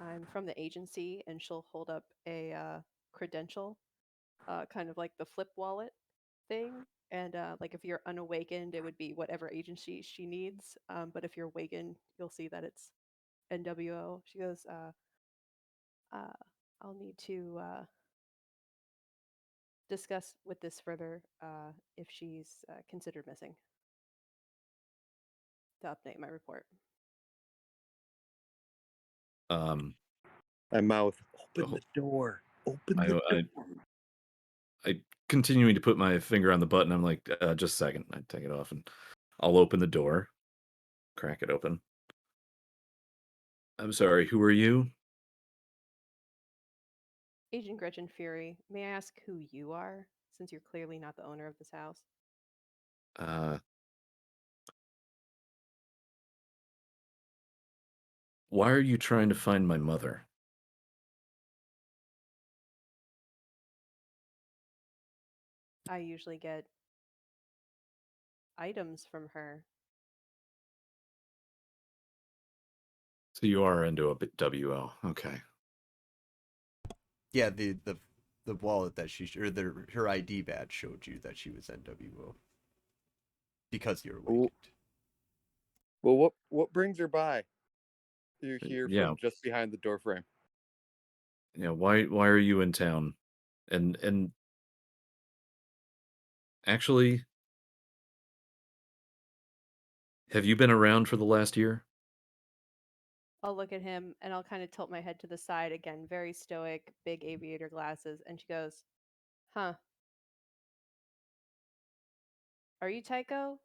I'm from the agency, and she'll hold up a credential, kind of like the flip wallet thing. And like if you're unawakened, it would be whatever agency she needs. But if you're awakened, you'll see that it's NWO. She goes, I'll need to discuss with this further if she's considered missing to update my report. I mouth, open Oh, the door. Open I, the I, door. I continuing to put my finger on the button. I'm like, just a second. I take it off and I'll open the door, crack it open. I'm sorry, who are you? Agent Gretchen Fury, may I ask who you are, since you're clearly not the owner of this house? Uh, why are you trying to find my mother? I usually get items from her. So you are into a bit WO. Okay. Yeah. The wallet that her ID badge showed you that she was NWO because you're awakened. Well, what brings her by? You hear Yeah. from just behind the door frame. Yeah. Why are you in town? And actually, have you been around for the last year? I'll look at him and I'll kind of tilt my head to the side again, very stoic, big aviator glasses, and she goes, "Huh. Are you Tycho?"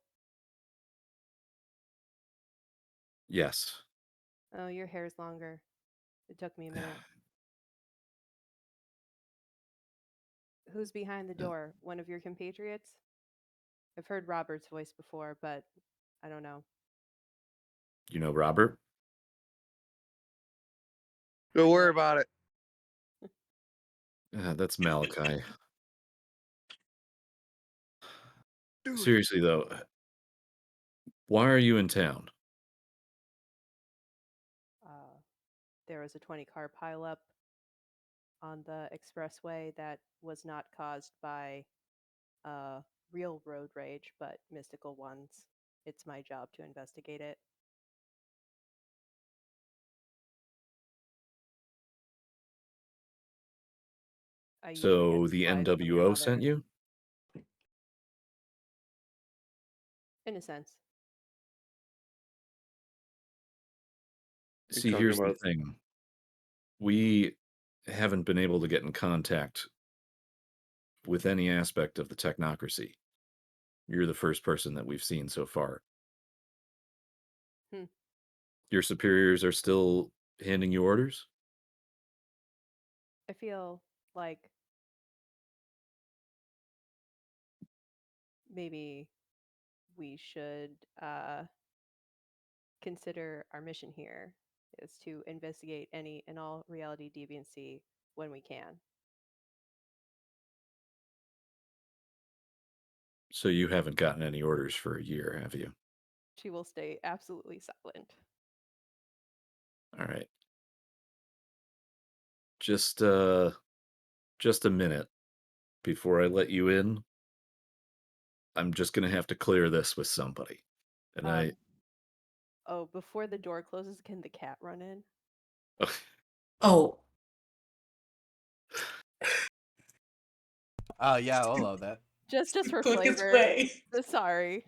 Yes. Oh, your hair's longer. It took me a minute. Who's behind the door? One of your compatriots? I've heard Robert's voice before, but I don't know. You know Robert? Don't worry about it. That's Malakai. Dude. Seriously though, why are you in town? There was a 20-car pileup on the expressway that was not caused by real road rage, but mystical ones. It's my job to investigate it. I usually get So the supplies from your NWO mother. sent you? In a sense. See, talking here's the about? thing. We haven't been able to get in contact with any aspect of the Technocracy. You're the first person that we've seen so far. Hmm. Your superiors are still handing you orders? I feel like maybe we should consider our mission here is to investigate any and all reality deviancy when we can. So you haven't gotten any orders for a year, have you? She will stay absolutely silent. All right. Just a minute before I let you in. I'm just going to have to clear this with somebody. And Oh, before the door closes, can the cat run in? Oh, Yeah, I'll allow that. Just for book its flavor. way. Sorry.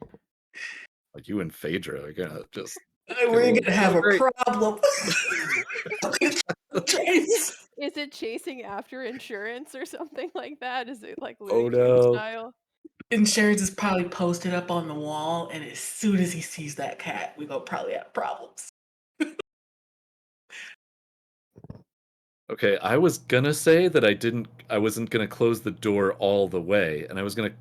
Like you and Phaedra are gonna just. We're gonna have a great. problem. Is it chasing after insurance or something like that? Is it like Oh Looney Tunes no. style? Insurance is probably posted up on the wall, and as soon as he sees that cat, we gonna probably have problems. Okay, I was gonna say that I wasn't gonna close the door all the way, and I was gonna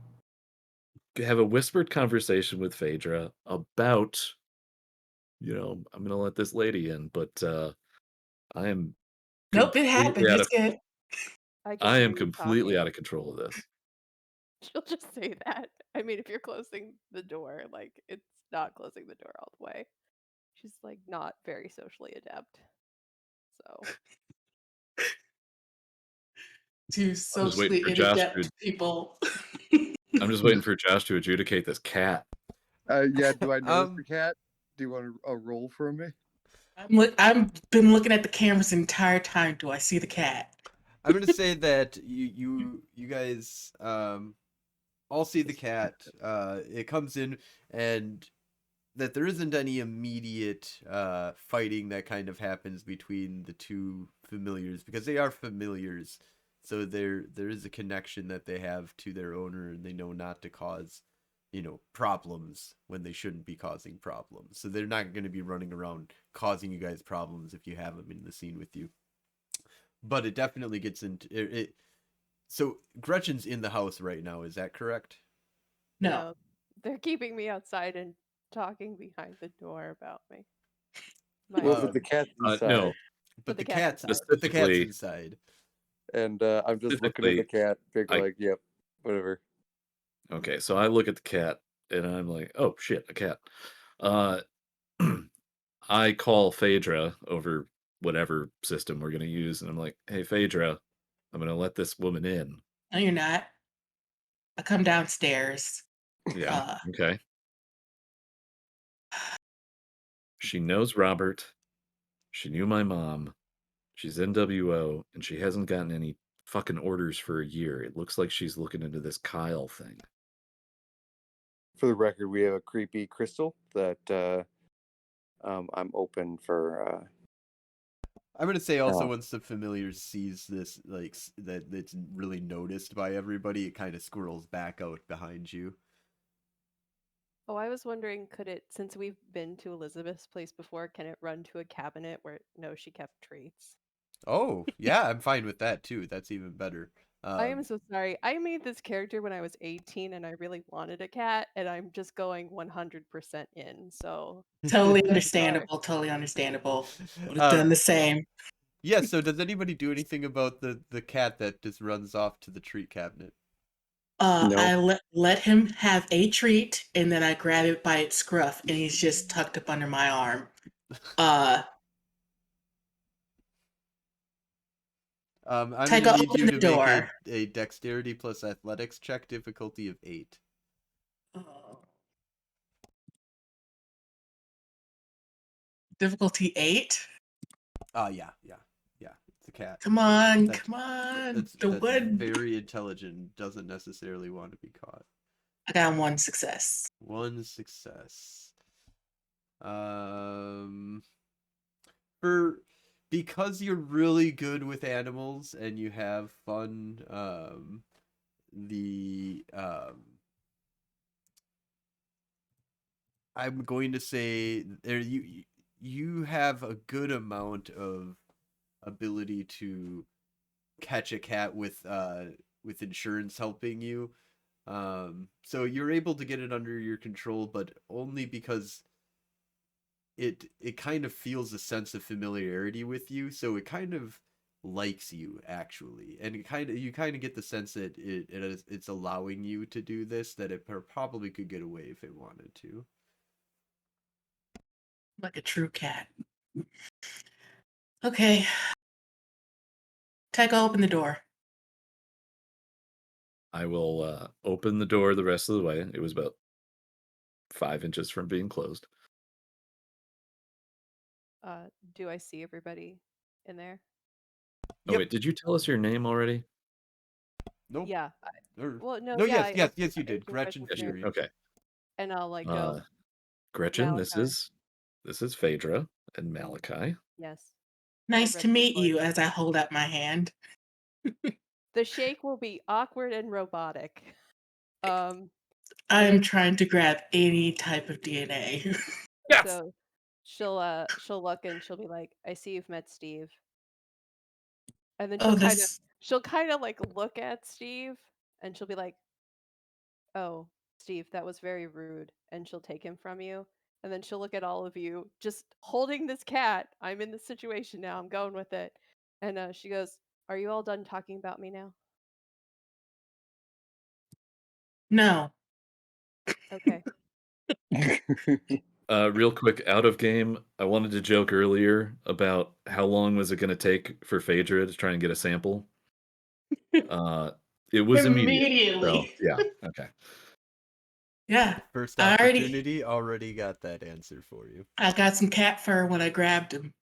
have a whispered conversation with Phaedra about, I'm gonna let this lady in, but I am Nope, it happened. completely out It's of good. I can I hear am you completely out talking. of control of this. She'll just say that. I mean, if you're closing the door, like it's not closing the door all the way. She's like not very socially adept. So To I'm just waiting socially for Josh to inadept people. I'm just waiting for Josh to adjudicate this cat. Yeah, do I notice the cat? Do you want a roll from me? I've been looking at the cameras the entire time. Do I see the cat? I'm gonna say that you guys all see the cat. It comes in, and that there isn't any immediate fighting that kind of happens between the two familiars, because they are familiars. So there is a connection that they have to their owner, and they know not to cause, problems when they shouldn't be causing problems. So they're not going to be running around causing you guys problems if you have them in the scene with you. But it definitely gets into it. So Gretchen's in the house right now. Is that correct? No. they're keeping me outside and talking behind the door about me. Well, but the cat's inside. No, But the cat's cat's inside. but the cat's inside. And I'm just looking at the cat, big like, yep, whatever. Okay, so I look at the cat and I'm like, oh shit, a cat. I call Phaedra over whatever system we're gonna use, and I'm like, hey Phaedra, I'm gonna let this woman in. No, you're not. I come downstairs. Yeah. Okay. She knows Robert. She knew my mom. She's NWO, and she hasn't gotten any fucking orders for a year. It looks like she's looking into this Kyle thing. For the record, we have a creepy crystal that I'm open for. I'm gonna say also, once the familiar sees this, like that it's really noticed by everybody, it kind of squirrels back out behind you. Oh, I was wondering, could it, since we've been to Elizabeth's place before, can it run to a cabinet where no, she kept treats? Oh, yeah, I'm fine with that too. That's even better. I am so sorry. I made this character when I was 18 and I really wanted a cat, and I'm just going 100% in. So Totally understandable. Totally understandable. Would have done the same. Yeah, so does anybody do anything about the cat that just runs off to the treat cabinet? No. I let him have a treat, and then I grab it by its scruff, and he's just tucked up under my arm. I'm Tycho, gonna need open you the to door. make a dexterity plus athletics check, difficulty of 8. Difficulty 8? Yeah. It's a cat. Come on, That's The wood. very intelligent, doesn't necessarily want to be caught. I got 1 success. 1 success. Because you're really good with animals and you have fun, I'm going to say there you have a good amount of ability to catch a cat with insurance helping you. So you're able to get it under your control, but only because it kind of feels a sense of familiarity with you, so it kind of likes you actually, and you kind of get the sense that it's allowing you to do this, that it probably could get away if it wanted to. Like a true cat. Okay. Tycho, open the door. I will open the door the rest of the way. It was about 5 inches from being closed. Do I see everybody in there? Oh, wait, did you tell us your name already? Nope. Yeah. Well, no, no, yeah. yes, you did. Gretchen Fury. Okay. And I'll like Uh, go, Gretchen, Malachi. this is Phaedra and Malakai. Yes. I've Nice read to it meet before. you as I hold up my hand. The shake will be awkward and robotic. And I'm then trying to grab any type of DNA. Yes. so she'll look and she'll be like, I see you've met Steve. And then Oh, this. she'll kind of like look at Steve and she'll be like, oh, Steve, that was very rude. And she'll take him from you. And then she'll look at all of you just holding this cat. I'm in this situation now. I'm going with it. And she goes, are you all done talking about me now? No. Okay. Real quick, out of game, I wanted to joke earlier about how long was it going to take for Phaedra to try and get a sample. It was immediate. So, Immediately. yeah, okay. Yeah. First I opportunity, already got that answer for you. got some cat fur when I grabbed him.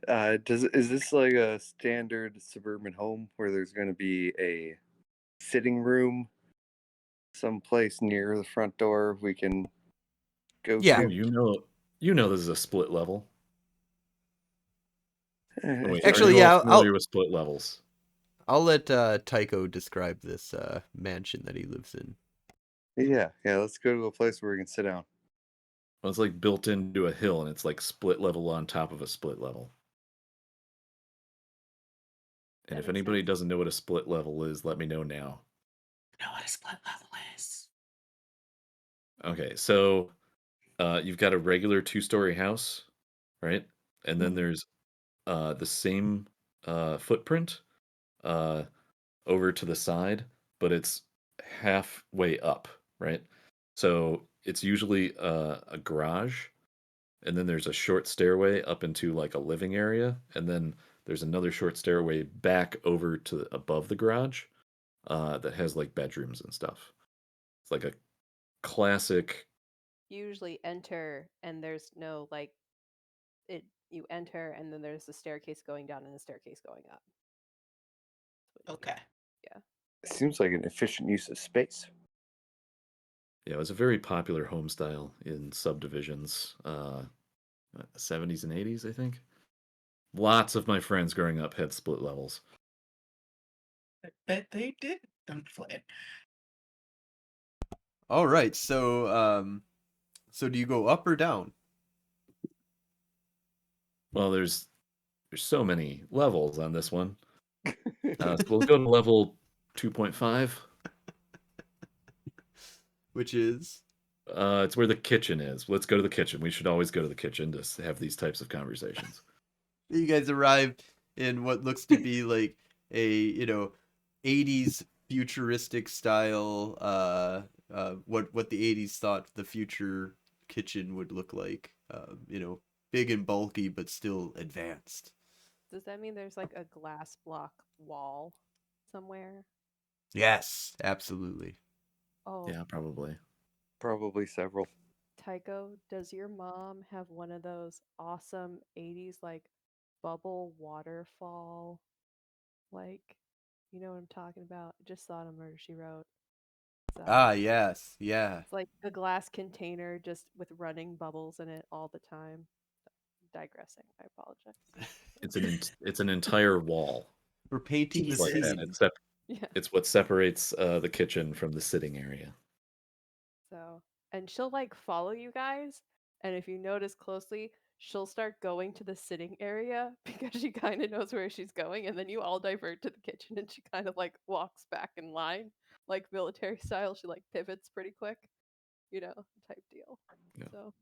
Is this like a standard suburban home where there's going to be a sitting room someplace near the front door we can go Yeah. Oh, to? you know this is a split level. Oh, wait, are Actually, you all yeah, familiar with split levels? I'll let Tycho describe this mansion that he lives in. Yeah, let's go to a place where we can sit down. Well, it's like built into a hill, and it's like split level on top of a split level. And That if makes anybody sense. doesn't know what a split level is, let me know now. I know what a split level is. Okay, so you've got a regular 2-story house, right? And then Mhm. there's the same footprint over to the side, but it's halfway up, right? So it's usually a garage, and then there's a short stairway up into like a living area, and then there's another short stairway back over to above the garage that has like bedrooms and stuff. It's like a classic. You usually enter and there's no like it you enter and then there's the staircase going down and the staircase going up. That's what you do. Okay. Yeah. It seems like an efficient use of space. Yeah, it was a very popular home style in subdivisions, 70s and 80s, I think. Lots of my friends growing up had split levels. I bet they did. I'm playing. All right, so do you go up or down? Well, there's so many levels on this one. So we'll go to level 2.5. Which is It's where the kitchen is. Let's go to the kitchen. We should always go to the kitchen to have these types of conversations. you guys arrive in what looks to be like a 80s futuristic style what the 80s thought the future kitchen would look like, big and bulky but still advanced. Does that mean there's like a glass block wall somewhere? Yes, absolutely. Oh, Yeah, probably. Probably several. Tycho, does your mom have one of those awesome 80s like bubble waterfall? Like, you know what I'm talking about? I just saw it on Murder She Wrote. Yes, yeah. It's like a glass container just with running bubbles in it all the time. Digressing. I apologize. It's an entire wall. We're painting the It's like that. Jesus. scene. Yeah. It's what separates the kitchen from the sitting area. So, and she'll like follow you guys. And if you notice closely, she'll start going to the sitting area because she kind of knows where she's going. And then you all divert to the kitchen and she kind of like walks back in line, like military style. She like pivots pretty quick, type deal. Yeah. So,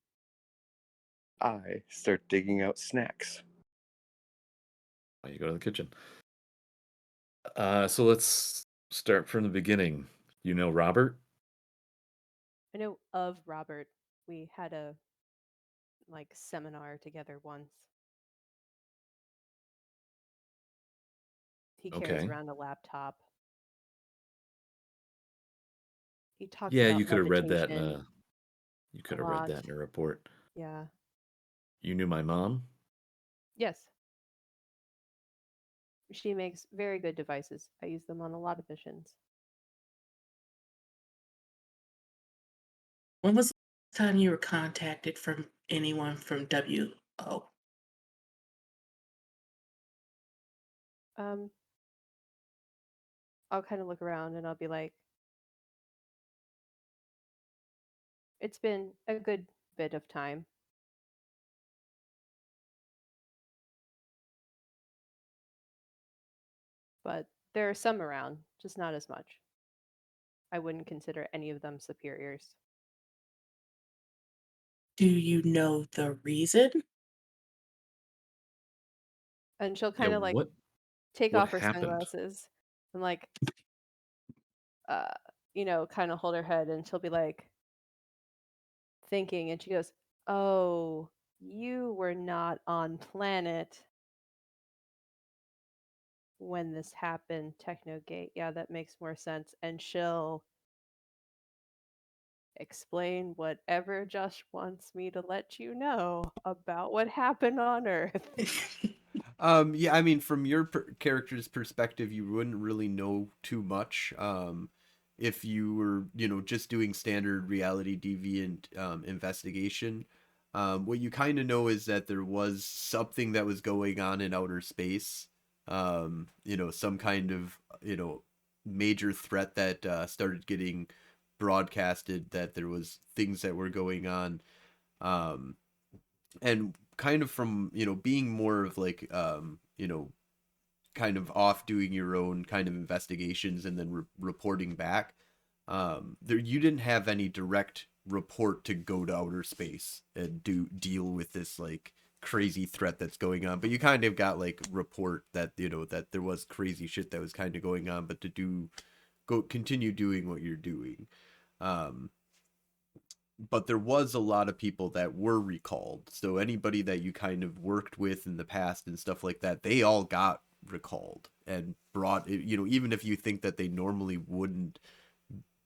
I start digging out snacks. You go to the kitchen. So let's start from the beginning. You know Robert? I know of Robert. We had a like seminar together once. He carries Okay. around a laptop. He talks Yeah, about levitation you a could have read lot. that in a report. Yeah. You knew my mom? Yes. She makes very good devices. I use them on a lot of missions. When was the time you were contacted from anyone from WO? Um, I'll kind of look around and I'll be like, it's been a good bit of time. But there are some around, just not as much. I wouldn't consider any of them superiors. Do you know the reason? And she'll Yeah, kind of like take what off her happened? sunglasses and like, uh, kind of hold her head and she'll be like thinking and she goes, "Oh, you were not on planet when this happened, Technogate. Yeah, that makes more sense." And she'll explain whatever Josh wants me to let you know about what happened on Earth. Yeah, I mean, from your character's perspective, you wouldn't really know too much. If you were, just doing standard reality deviant investigation, what you kind of know is that there was something that was going on in outer space. Some kind of, major threat that started getting broadcasted. That there was things that were going on. Um, and kind of from being more of like kind of off doing your own kind of investigations and then reporting back, there you didn't have any direct report to go to outer space and deal with this like crazy threat that's going on, but you kind of got like report that that there was crazy shit that was kind of going on, but to continue doing what you're doing. um but there was a lot of people that were recalled. So anybody that you kind of worked with in the past and stuff like that, they all got recalled and brought, even if you think that they normally wouldn't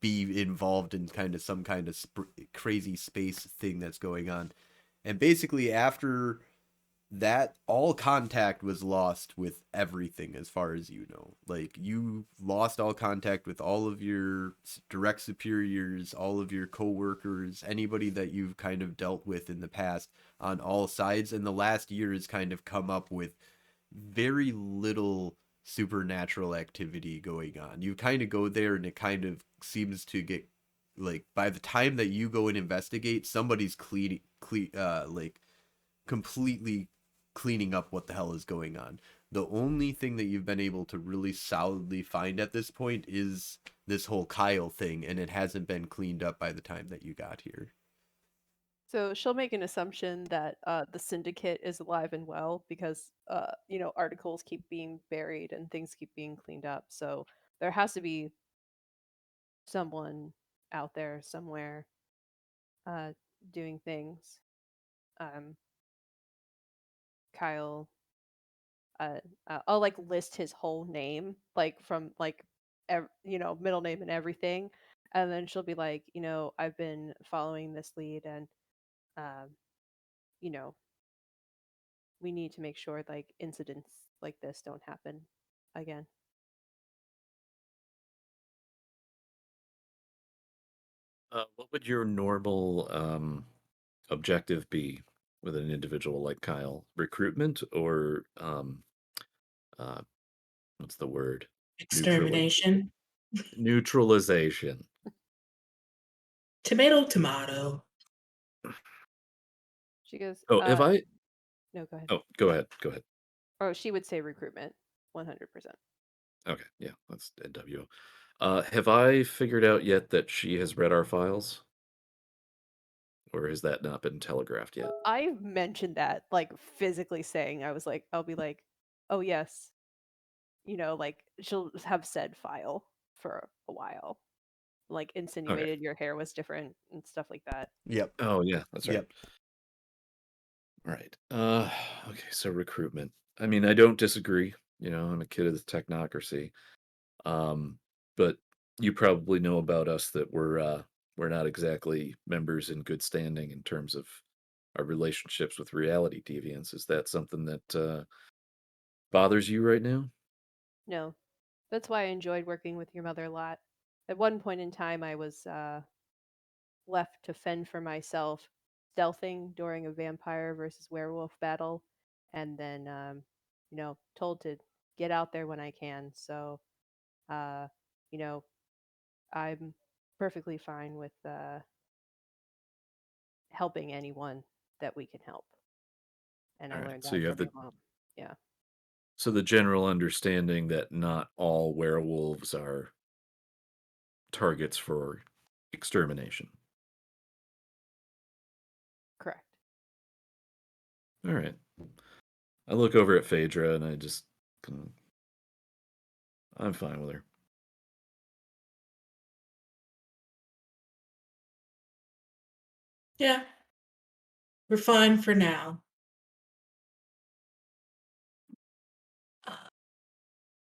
be involved in kind of some kind of crazy space thing that's going on. And basically after that, all contact was lost with everything as far as you know. Like, you lost all contact with all of your direct superiors, all of your coworkers, anybody that you've kind of dealt with in the past on all sides. And the last year has kind of come up with very little supernatural activity going on. You kind of go there and it kind of seems to get, like, by the time that you go and investigate, somebody's like completely cleaning up what the hell is going on. The only thing that you've been able to really solidly find at this point is this whole Kyle thing, and it hasn't been cleaned up by the time that you got here. So she'll make an assumption that the syndicate is alive and well because articles keep being buried and things keep being cleaned up. So there has to be someone out there somewhere uh, doing things. Um, Kyle, I'll like list his whole name, like from like middle name and everything, and then she'll be like, I've been following this lead, and um, you know, we need to make sure like incidents like this don't happen again. What would your normal objective be with an individual like Kyle? Recruitment or uh, what's the word? Neutrali- Extermination? neutralization. Tomato, tomato. She goes, Oh, have I? no, go ahead. Oh, go ahead. Go ahead. Or she would say recruitment, 100%. Okay, yeah, that's NWO. Have I figured out yet that she has read our files, or has that not been telegraphed yet? I mentioned that, like physically saying, I was like, I'll be like, oh yes, like she'll have said file for a while, like Okay. insinuated your hair was different and stuff like that. Yep. Oh yeah, that's right. Yep. Right. Okay, so recruitment. I mean, I don't disagree. I'm a kid of the technocracy. Um, but you probably know about us that we're not exactly members in good standing in terms of our relationships with reality deviants. Is that something that bothers you right now? No, that's why I enjoyed working with your mother a lot. At one point in time, I was left to fend for myself, stealthing during a vampire versus werewolf battle, and then told to get out there when I can. So, you know, I'm perfectly fine with helping anyone that we can help. And All I right. learned So that you have from your mom. Yeah. so the general understanding that not all werewolves are targets for extermination. Correct. All right. I look over at Phaedra and I just I'm fine with her. Yeah, we're fine for now.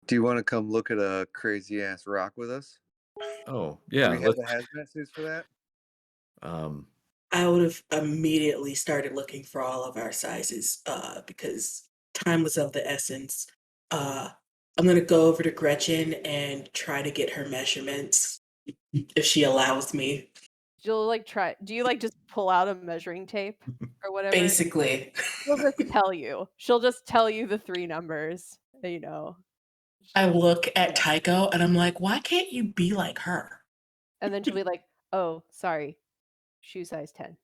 Do you want to come look at a crazy ass rock with us? Oh, Do yeah, we have the hazmat suits for that? um I would have immediately started looking for all of our sizes because time was of the essence. I'm going to go over to Gretchen and try to get her measurements if she allows me. She'll try. Do you just pull out a measuring tape or whatever? Basically, She'll just tell you. She'll just tell you the 3 numbers. I look at Yeah. Tycho and I'm like, why can't you be like her? And then she'll be like, "Oh, sorry, shoe size 10."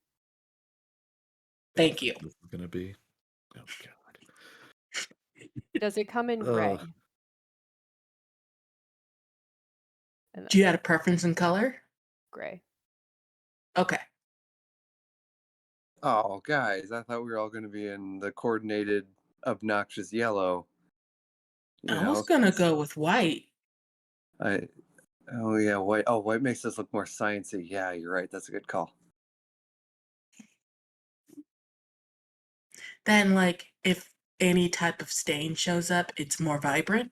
Thank you. this is gonna be. Oh God. Does it come in gray? And Do you have a preference in color? gray. Okay. Oh, guys, I thought we were all going to be in the coordinated, obnoxious yellow. I was going to go with white. Oh yeah, white. Oh, white makes us look more sciencey. Yeah, you're right. That's a good call. Then, if any type of stain shows up, it's more vibrant.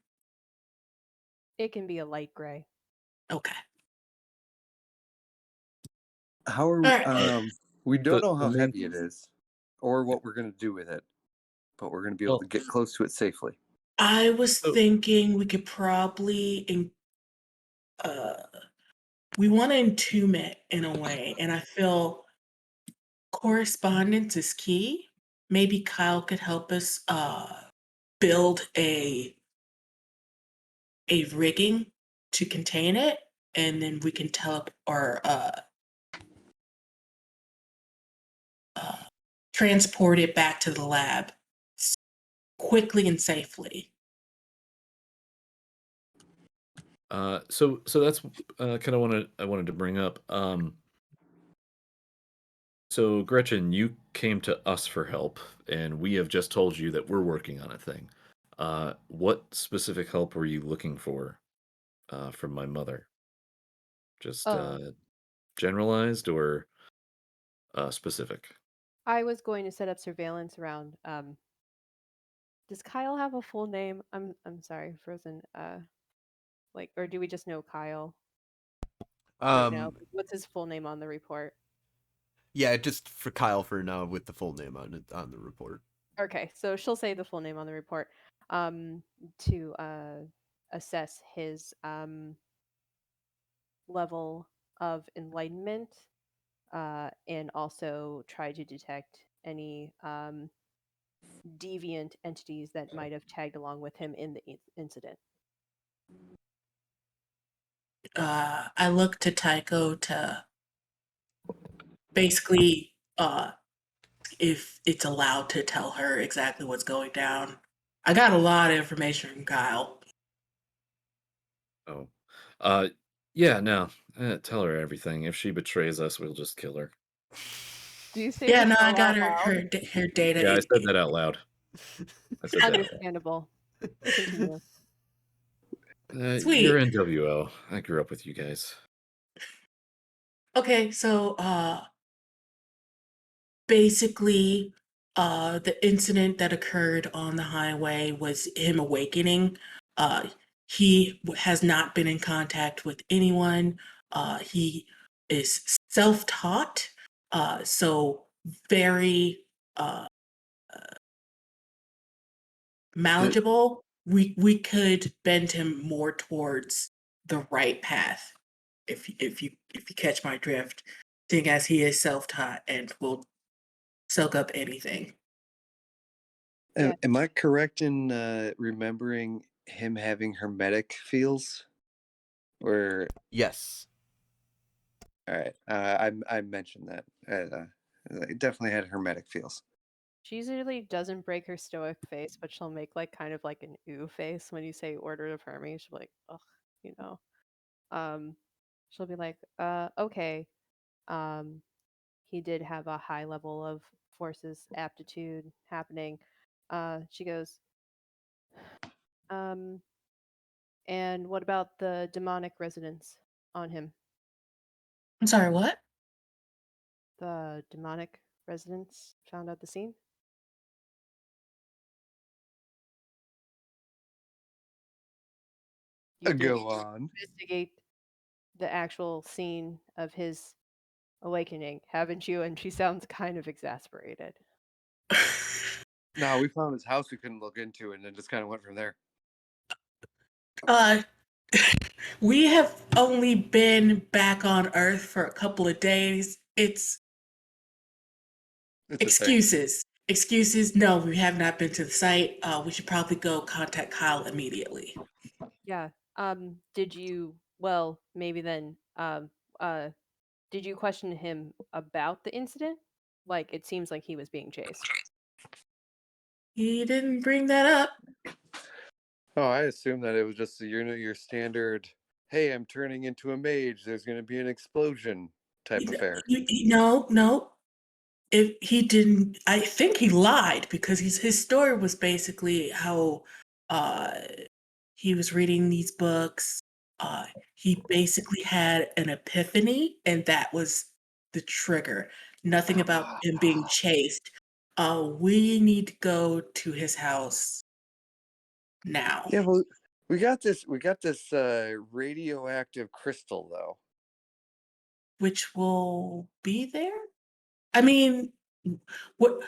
It can be a light gray. Okay. How are All right. we don't know The how main heavy it is, or what we're going to do with it, but we're going to be able to get close to it safely. I was So- thinking we could probably we want to entomb it in a way, and I feel correspondence is key. Maybe Kyle could help us build a rigging to contain it, and then we can transport it back to the lab quickly and safely. so that's kind of I wanted to bring up. So Gretchen, you came to us for help, and we have just told you that we're working on a thing. What specific help were you looking for from my mother? Just Oh, generalized or specific? I was going to set up surveillance around. Does Kyle have a full name? I'm sorry, Frozen. Or do we just know Kyle right now? Um, What's his full name on the report? yeah, just for Kyle for now with the full name on the report. Okay, so she'll say the full name on the report to assess his level of enlightenment and also try to detect any deviant entities that might have tagged along with him in the incident. I look to Tycho to basically if it's allowed to tell her exactly what's going down. I got a lot of information from Kyle. Oh, yeah. No, tell her everything. If she betrays us, we'll just kill her. Do you say Yeah, this no, I all got out loud? her data. Yeah, I said that out loud. I said that. Understandable. Continue. You're Sweet. NWO. I grew up with you guys. Okay, so basically the incident that occurred on the highway was him awakening. He has not been in contact with anyone. He is self-taught, so very malleable. We could bend him more towards the right path if you catch my drift. seeing as he is self-taught and will soak up anything. Yeah. Am I correct in remembering him having hermetic feels? Or Yes. all right, I mentioned that. It definitely had hermetic feels. She usually doesn't break her stoic face, but she'll make like kind of like an ooh face when you say Order of Hermes. She'll be like, ugh, you know. She'll be like, okay. Um, he did have a high level of forces aptitude happening. She goes, um, and what about the demonic residence on him? I'm sorry, what? The demonic residence found at the scene? You did Go on. investigate the actual scene of his awakening, haven't you? And she sounds kind of exasperated. No, we found his house we couldn't look into, and then just kind of went from there. Uh, we have only been back on Earth for a couple of days. It's It's a thing. excuses. Excuses. No, we have not been to the site. We should probably go contact Kyle immediately. Yeah. Did you, well, maybe then, did you question him about the incident? Like, it seems like he was being chased. He didn't bring that up. Oh, I assume that it was just your standard. Hey, I'm turning into a mage. There's going to be an explosion type affair. No. If he didn't, I think he lied because his story was basically how uh, he was reading these books. He basically had an epiphany, and that was the trigger. Nothing about him being chased. We need to go to his house now. Yeah, well, we got this radioactive crystal though. Which will be there? I mean, what?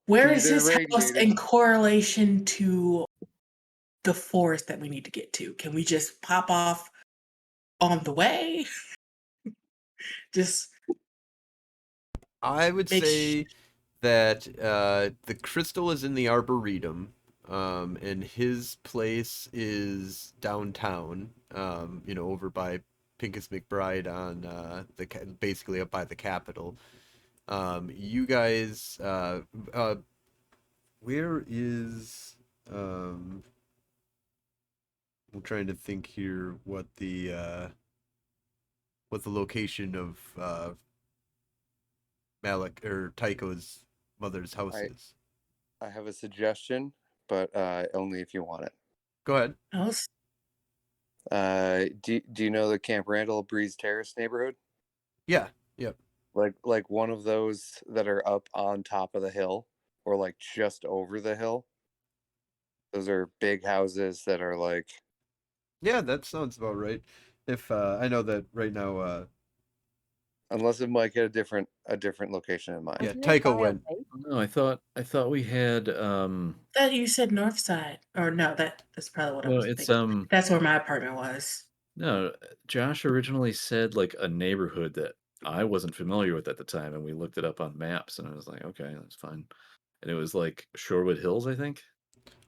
Where Be is there his house radiated. in correlation to the forest that we need to get to? Can we just pop off on the way? Just I would make say that the crystal is in the Arboretum, and his place is downtown, over by Pincus McBride on basically up by the Capitol. You guys, where is I'm trying to think here what the location of Malik or Tycho's mother's house is. I have a suggestion, but only if you want it. Go ahead. house. Do you know the Camp Randall Breeze Terrace neighborhood? Yeah. Yep. Like one of those that are up on top of the hill, or like just over the hill. Those are big houses that are like. Yeah, that sounds about right. If I know that right now, Unless it might get a different location in mind. yeah, Wasn't it Tycho by a went. lake? No, I thought we had That you said north side, or no? That's probably what I no, was it's thinking. That's where my apartment was. no, Josh originally said like a neighborhood that I wasn't familiar with at the time, and we looked it up on maps, and I was like, okay, that's fine. And it was like Shorewood Hills, I think.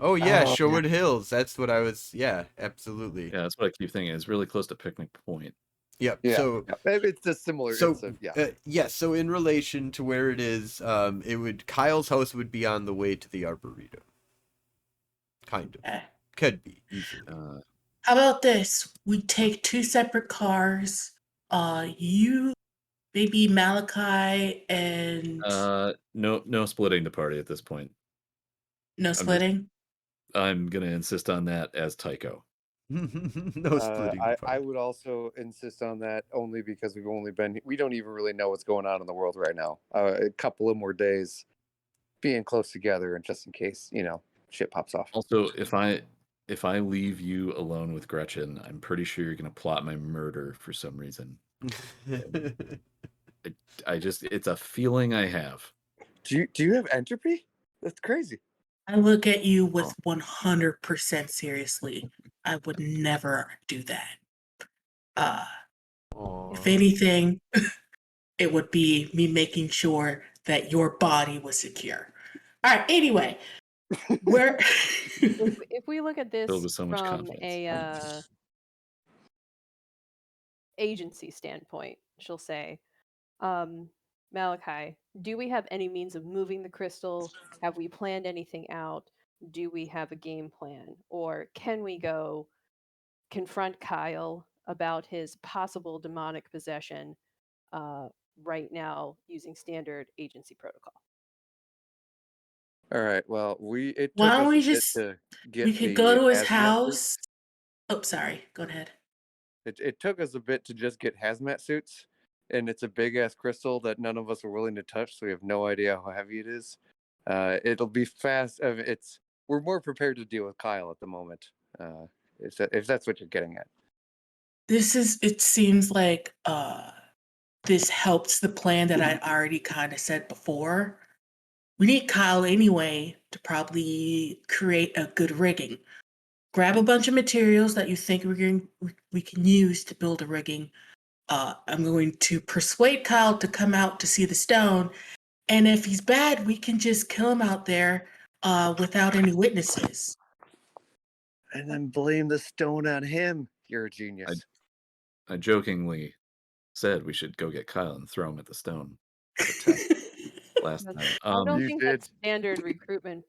Oh yeah, Oh, Shorewood Hills. That's what I was. Yeah, absolutely. Yeah, that's what I keep thinking. It's really close to Picnic Point. Yep. yeah. So It's a similar. so Yeah. yeah. So in relation to where it is, it would Kyle's house would be on the way to the Arboretum. Kind of. Okay. Could be easily. How about this? We take 2 separate cars. You, maybe Malakai, and No splitting the party at this point. no splitting. I'm gonna insist on that as Tycho. No splitting the I party. would also insist on that only because we don't even really know what's going on in the world right now. A couple of more days being close together, and just in case shit pops off. Also, if I leave you alone with Gretchen, I'm pretty sure you're gonna plot my murder for some reason. It's a feeling I have. Do you have entropy? That's crazy. I look at you with 100% seriously. I would never do that. If Aw. anything, it would be me making sure that your body was secure. All right, anyway, where If we look at this Filled with so much from confidence. a agency standpoint, she'll say, Malakai, do we have any means of moving the crystal? Have we planned anything out? Do we have a game plan? Or can we go confront Kyle about his possible demonic possession right now using standard agency protocol? All right. Well, it why took don't us we a bit just to we get could go the to his hazmat suits. house. Oh, sorry. Go ahead. It took us a bit to just get hazmat suits, and it's a big ass crystal that none of us are willing to touch, so we have no idea how heavy it is. It'll be fast. We're more prepared to deal with Kyle at the moment. If that's what you're getting at. It seems like this helps the plan that I already kind of said before. We need Kyle anyway to probably create a good rigging. Grab a bunch of materials that you think we can use to build a rigging. I'm going to persuade Kyle to come out to see the stone, and if he's bad, we can just kill him out there without any witnesses. And then blame the stone on him. You're a genius. I jokingly said we should go get Kyle and throw him at the stone for the test last But time. I don't You think did. that's standard recruitment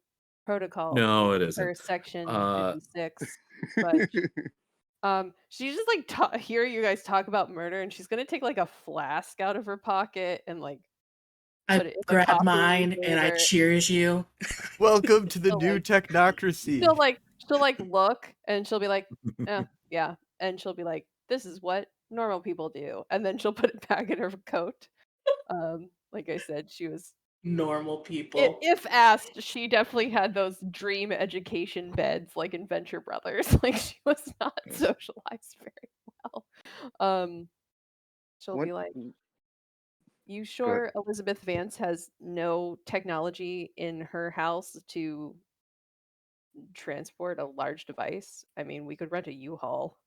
protocol No, it per isn't. section Uh, 56. But she's just like hear you guys talk about murder, and she's gonna take like a flask out of her pocket and like put I it in the grab coffee mine and I maker. cheers you. Welcome to the So, new like, technocracy. she'll like look and she'll be like, yeah, and she'll be like, this is what normal people do, and then she'll put it back in her coat. Like I said, she was Normal people. if asked, she definitely had those dream education beds like in Venture Brothers. Like she was not Nice. socialized very well. She'll What? be like, you Good. sure Elizabeth Vance has no technology in her house to transport a large device? I mean, we could rent a U-Haul.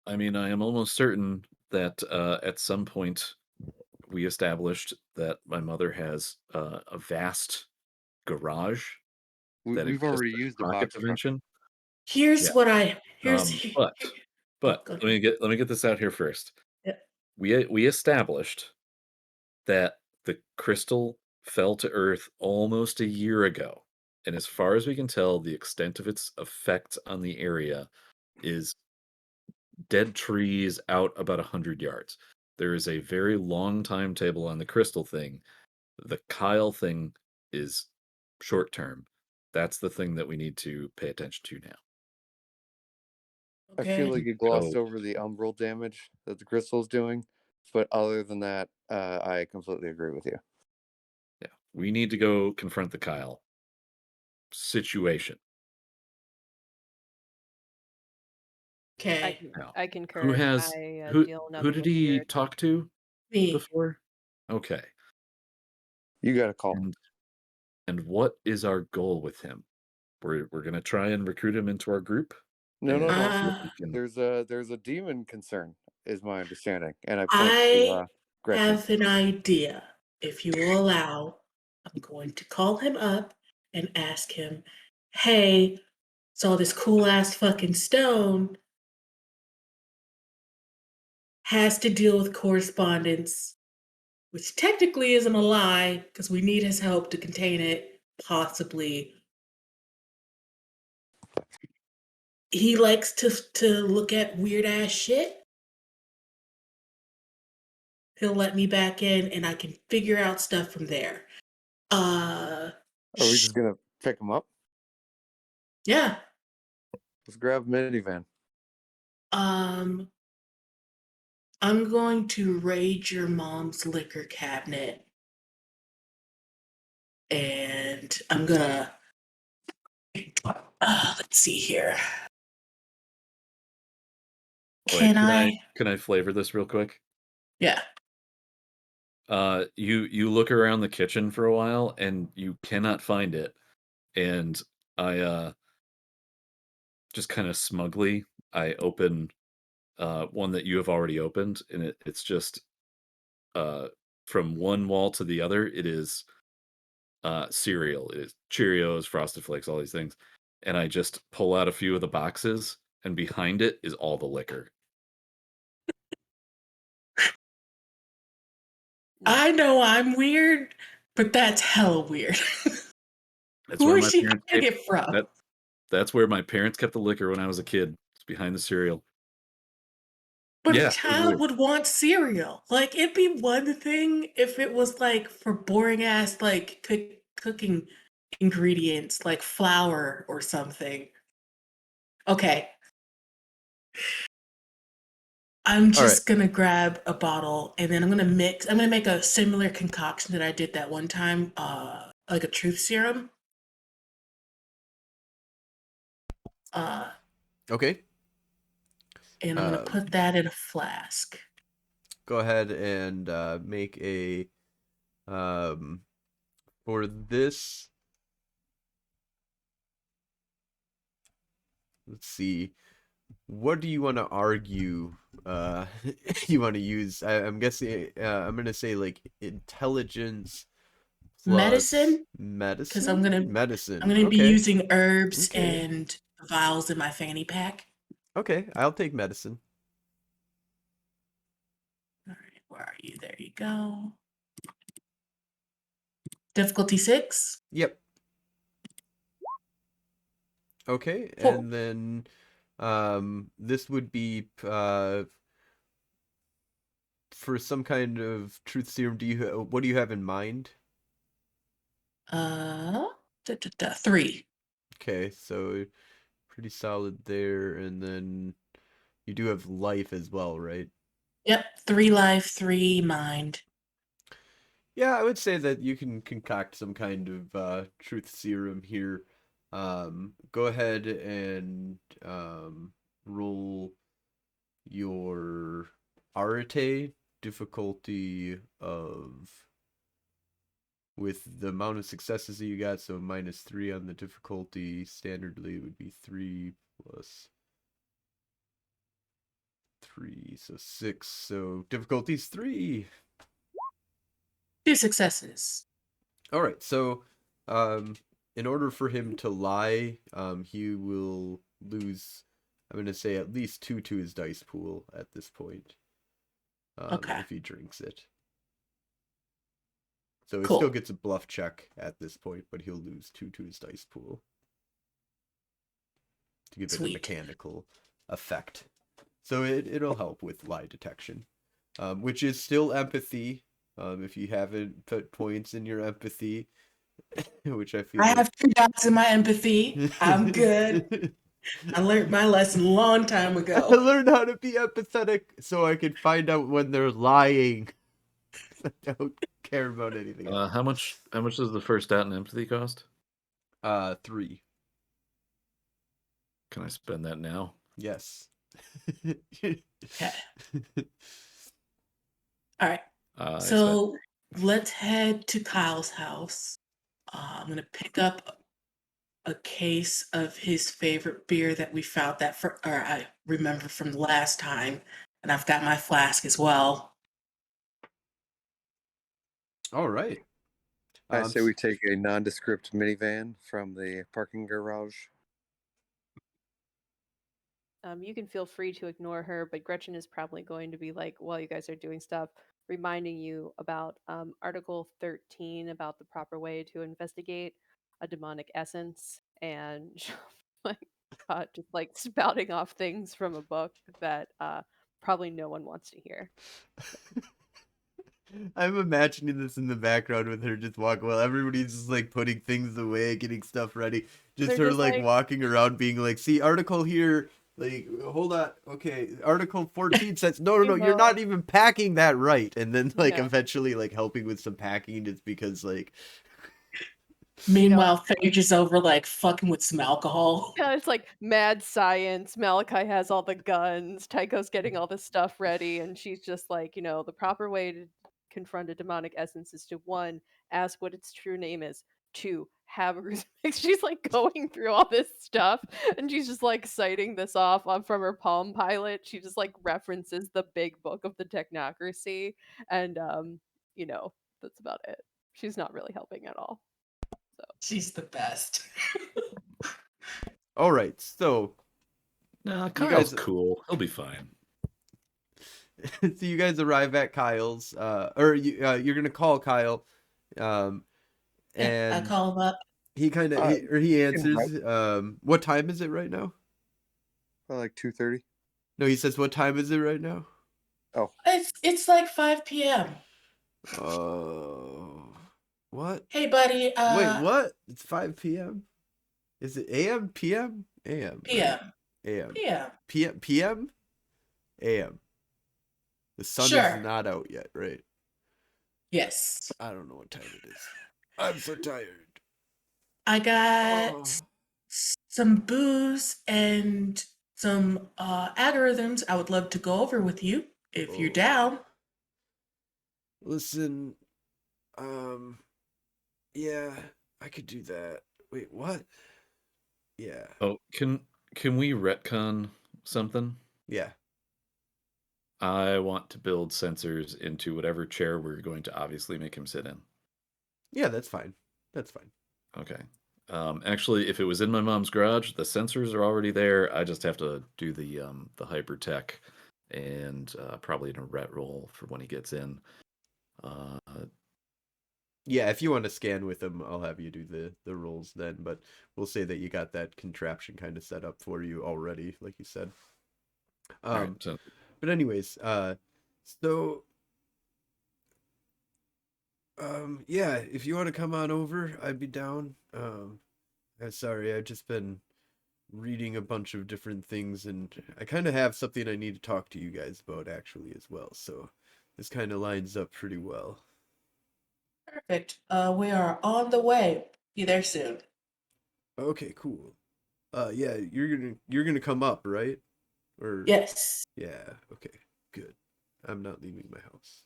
I mean, I am almost certain that at some point we established that my mother has a vast garage that We've exists already in used a rocket box truck. dimension. Here's Yeah. what I here's But go let ahead. me get this out here first. Yeah. We established that the crystal fell to Earth almost a year ago, and as far as we can tell, the extent of its effect on the area is dead trees out about 100 yards. There is a very long timetable on the crystal thing. The Kyle thing is short term. That's the thing that we need to pay attention to now. I feel Okay. like you glossed So, over the umbral damage that the crystal's doing, but other than that, I completely agree with you. yeah, we need to go confront the Kyle situation. Okay. Now, I concur. who has I who deal who nothing did with he weird. talk to Me. before? Okay. You got to call him. And what is our goal with him? We're gonna try and recruit him into our group. No, no, and no. see if we can- There's a demon concern, is my understanding, and I point I to Gretchen. have an idea. If you will allow, I'm going to call him up and ask him, hey, saw this cool ass fucking stone, has to deal with correspondence, which technically isn't a lie because we need his help to contain it, possibly. He likes to look at weird ass shit. He'll let me back in and I can figure out stuff from there. Are we just gonna pick him up? Yeah. Let's grab a minivan. I'm going to raid your mom's liquor cabinet. And I'm gonna let's see here. Wait, Can I? can I flavor this real quick? Yeah. You look around the kitchen for a while and you cannot find it. And I just kind of smugly I open one that you have already opened, and it's just from one wall to the other, it is cereal. It is Cheerios, Frosted Flakes, all these things. And I just pull out a few of the boxes, and behind it is all the liquor. I know I'm weird, but that's hella weird. That's Who where is my she parents hiding kept it from? that's where my parents kept the liquor when I was a kid. It's behind the cereal. But a Yeah, it was child weird. would want cereal. Like, it'd be one thing if it was like for boring ass like cooking ingredients, like flour or something. Okay, I'm All right. just gonna grab a bottle and then I'm gonna mix. I'm gonna make a similar concoction that I did that one time, like a truth serum. Okay. And I'm gonna put that in a flask. Go ahead and make a for this. Let's see. What do you want to argue? You want to use? I'm guessing. I'm gonna say like intelligence plus Medicine, because I'm medicine. Medicine. gonna be Okay. using herbs Okay. and vials in my fanny pack. Okay. I'll take medicine. All right, where are you? There you go. Difficulty 6. Yep. Okay. Cool. And then this would be for some kind of truth serum. What do you have in mind? 3. Okay, so pretty solid there, and then you do have life as well, right? Yep, 3 life, 3 mind. Yeah, I would say that you can concoct some kind of truth serum here. Go ahead and roll your Arete difficulty of with the amount of successes that you got, so -3 on the difficulty. Standardly, it would be 3 plus 3, so 6. So difficulty's 3. 2 successes. All right. So, in order for him to lie, he will lose. I'm gonna say at least 2 to his dice pool at this point. Okay. If he drinks it. So he Cool. still gets a bluff check at this point, but he'll lose 2 to his dice pool to give it a Sweet. mechanical effect. So it'll help with lie detection, which is still empathy. If you haven't put points in your empathy, which I feel I like... have 2 dots in my empathy. I'm good. I learned my lesson a long time I ago. learned how to be empathetic so I could find out when they're lying. I don't care about anything else. How much does the first dot in empathy cost? 3. Can I spend that now? Yes. Okay. All right. I So let's head to Kyle's house. I'm gonna pick up a case of his favorite beer that we found I remember from the last time, and I've got my flask as well. All right. I say we take a nondescript minivan from the parking garage. You can feel free to ignore her, but Gretchen is probably going to be like, while you guys are doing stuff, reminding you about Article 13 about the proper way to investigate a demonic essence, and just like spouting off things from a book that probably no one wants to hear. I'm imagining this in the background with her just walking while everybody's just like putting things away, getting stuff ready. Just They're her just like like- walking around being like, see, article here, like, hold on, okay, article 14 says, no, you're not even packing that right. And then like No. eventually like helping with some packing just because like... Meanwhile, Phaedra's over like fucking with some alcohol. Yeah, it's like mad science. Malakai has all the guns. Tycho's getting all the stuff ready, and she's just like, the proper way to confront a demonic essence is to 1, ask what its true name is. 2, have a crucifix. She's like going through all this stuff, and she's just like citing this off from her Palm Pilot. She just like references the big book of the Technocracy, and that's about it. She's not really helping at all. She's the best. All right, so Nah, you Kyle's guys, cool. He'll be fine. so you guys arrive at Kyle's, you're gonna call Kyle, Yeah, I and call him up. he kind of Uh, he can answers. What time is it right now? Like 2:30. No, he says, what time is it right now? Oh, It's like 5 p.m. Oh, what? Hey, buddy. Wait, what? It's 5 p.m. Is it a.m. p.m. a.m. right? PM. a.m. PM. p.m. a.m. The sun is Sure. not out yet, right? Yes. I don't know what time it is. I'm so tired. I got Oh. some booze and some algorithms I would love to go over with you if you're Oh. down. Listen, yeah, I could do that. Wait, what? Yeah, Oh, can we retcon something? yeah. I want to build sensors into whatever chair we're going to obviously make him sit in. Yeah, that's fine. That's fine. Okay. Actually, if it was in my mom's garage, the sensors are already there. I just have to do the hypertech and probably an ret roll for when he gets in. Yeah, if you want to scan with them, I'll have you do the rolls then, but we'll say that you got that contraption kind of set up for you already, like you said. All right, so But anyways, so yeah, if you want to come on over, I'd be down. Sorry, I've just been reading a bunch of different things, and I kind of have something I need to talk to you guys about actually as well. So this kind of lines up pretty well. Perfect. We are on the way. Be there soon. Okay, cool. Yeah, you're gonna come up, right? Or Yes. yeah, okay, good. I'm not leaving my house.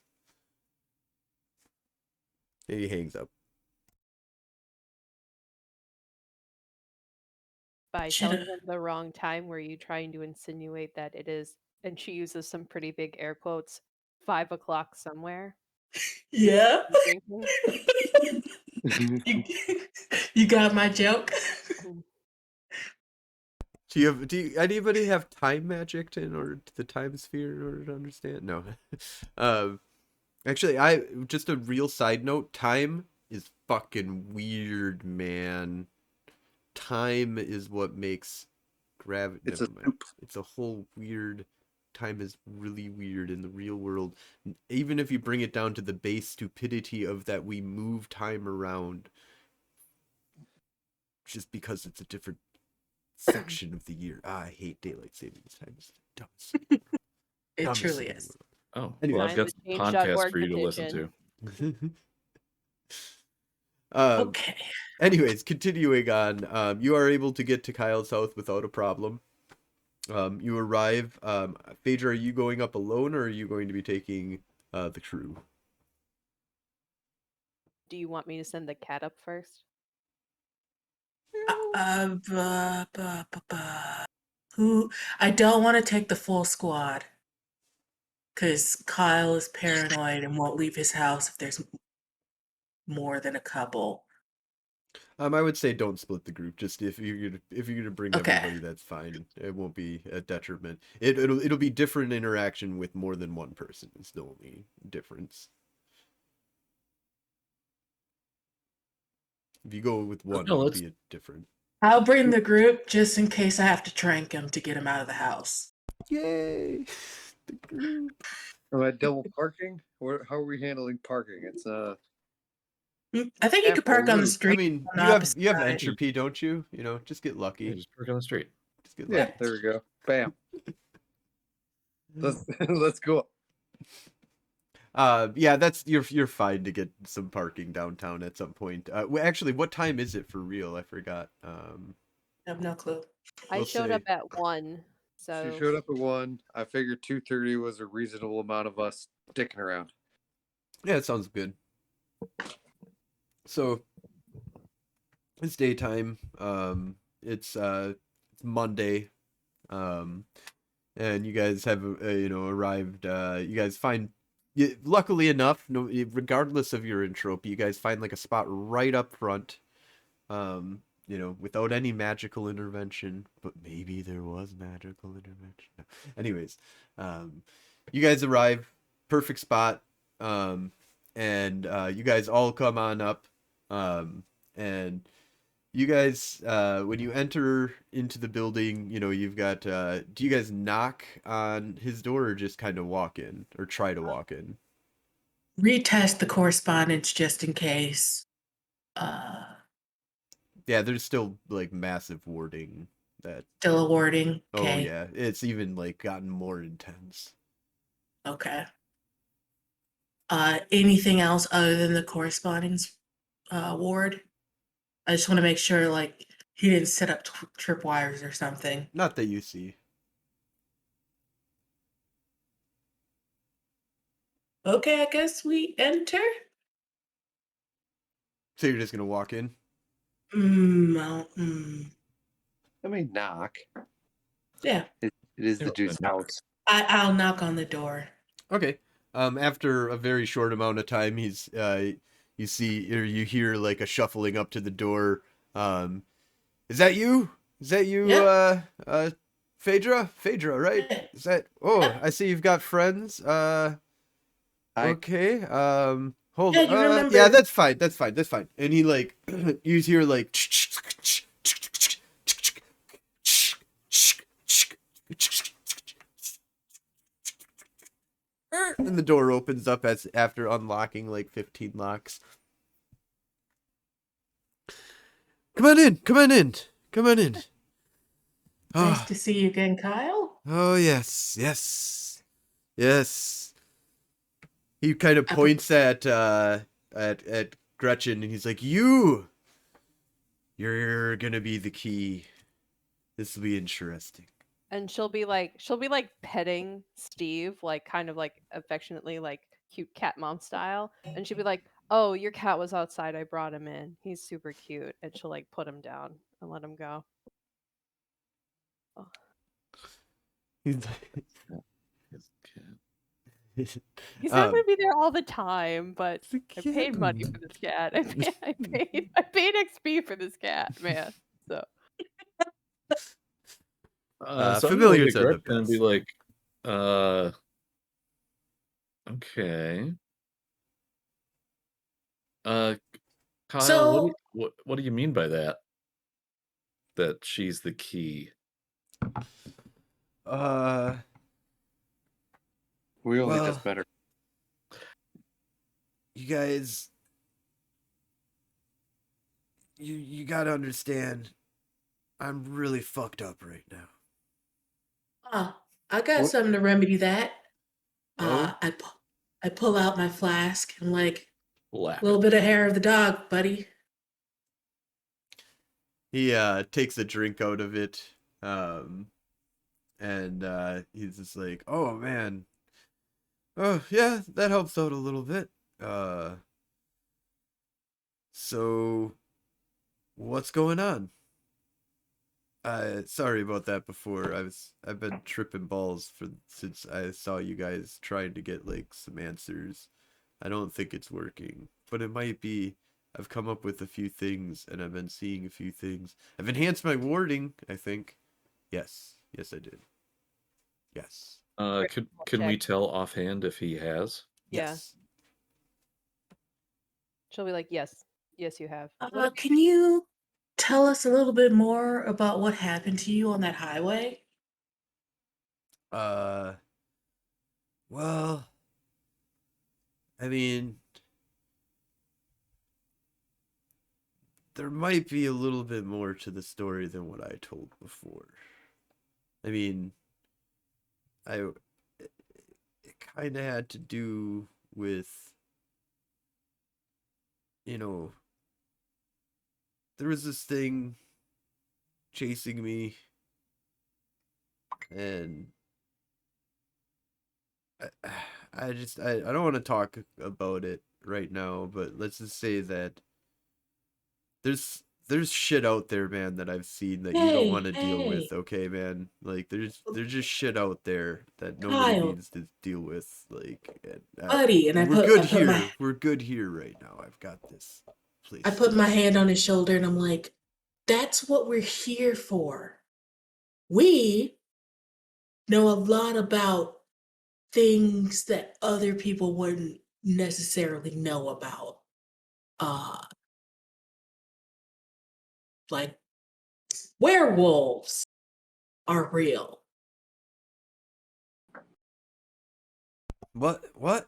And he hangs up. By Shoulda- telling him the wrong time, were you trying to insinuate that it is, and she uses some pretty big air quotes, 5 o'clock somewhere? Yeah. Drinking? you, you got my joke? Do anybody have time magic in order to the time sphere in order to understand? No. Actually, just a real side note, time is fucking weird, man. Time is what makes gravity. it's Never a mind. soup. It's a whole weird. Time is really weird in the real world. Even if you bring it down to the base stupidity of that we move time around just because it's a different section of the year. I hate daylight savings time. It's the dumbest. It dumbest truly thing in is. the oh, Anyway. well, I've got Sign the some change.org podcasts for you to listen petition. to. Okay. Anyways, continuing on, you are able to get to Kyle's house without a problem. You arrive. Phaedra, are you going up alone, or are you going to be taking the crew? Do you want me to send the cat up first? Who? I don't want to take the full squad because Kyle is paranoid and won't leave his house if there's more than a couple. I would say don't split the group. Just if you're gonna bring Okay. everybody, that's fine. It won't be a detriment. It'll be different interaction with more than one person. It's the only difference. If you go with one, no, it'll be a different. I'll bring the group just in case I have to trank him to get him out of the house. Yay! The group. Am I double parking? How are we handling parking? It's I think you could park on the I street. mean, on the you have opposite you have side. entropy, don't you? You know, just get Yeah, lucky. just park on the street. Just get yeah. lucky. There we go. Bam. Let's go. Yeah, that's you're fine to get some parking downtown at some point. Actually, what time is it for real? I forgot. I have no clue. I We'll showed say- up at 1, so She showed up at 1. I figured 2:30 was a reasonable amount of us sticking around. Yeah, it sounds good. So it's daytime. It's Monday. And you guys have arrived. You guys find luckily enough, no, regardless of your entropy, you guys find like a spot right up front. Without any magical intervention, but maybe there was magical intervention. No. Anyways, you guys arrive, perfect spot, and you guys all come on up, and you guys, when you enter into the building, you've got, do you guys knock on his door or just kind of walk in or try to walk in? Retest the correspondence just in case. Yeah, there's still like massive warding that. Still awarding. Oh Okay. yeah, it's even like gotten more intense. Okay. Anything else other than the correspondence ward? I just want to make sure, like, he didn't set up tripwires or something. Not that you see. Okay, I guess we enter. So you're just gonna walk in? Well, I mean, knock. yeah. It is the Yeah, dude's knock. house. I'll knock on the door. Okay. After a very short amount of time, you see or you hear like a shuffling up to the door. Is that you? Is that you? Yep. Phaedra? Phaedra, right? Yeah. Is that? Oh, Yep. I see you've got friends. Okay. Hold Yeah, on. you remember- Yeah, that's fine. That's fine. That's fine. And he like, you hear like, and the door opens up as after unlocking like 15 locks. Come on in. Come on in. Come on in. Nice to see you again, Kyle. Oh yes, yes, yes. He kind of points at Gretchen, and he's like, "You're gonna be the key. This will be interesting." And she'll be like petting Steve, like kind of like affectionately, like cute cat mom style. And she'll be like, "Oh, your cat was outside. I brought him in. He's super cute." And she'll like put him down and let him go. Oh. He's like, He's not gonna be there all the time, but I paid money kitten. for this cat. I paid XP for this cat, man. So So I'm gonna look familiars at are the Gretchen and be best. like, okay. Kyle, So- what do you mean by that? That she's the key? We only Well, just better. you guys, you gotta understand, I'm really fucked up right now. I got What? something to remedy that. Oh? I pull out my flask and like a Laugh. little bit of hair of the dog, buddy. He takes a drink out of it, and he's just like, "Oh man, oh yeah, that helps out a little bit." So what's going on? Sorry about that before. I've been tripping balls since I saw you guys trying to get like some answers. I don't think it's working, but it might be. I've come up with a few things, and I've been seeing a few things. I've enhanced my warding, I think. Yes, I did. Yes. Can we tell offhand if he has? yeah, Yes. she'll be like, "Yes, yes, you have." Can you tell us a little bit more about what happened to you on that highway? Well, I mean, there might be a little bit more to the story than what I told before. I mean, it kind of had to do with, there was this thing chasing me, and I don't want to talk about it right now, but let's just say that there's there's shit out there, man, that I've seen that you don't want to deal with. Okay, man. Like there's just shit out there that nobody Kyle, needs to deal with. Like, buddy, and we're good here. We're good here right now. I've got this place. I put my hand on his shoulder and I'm like, that's what we're here for. We know a lot about things that other people wouldn't necessarily know about. Like werewolves are real. What?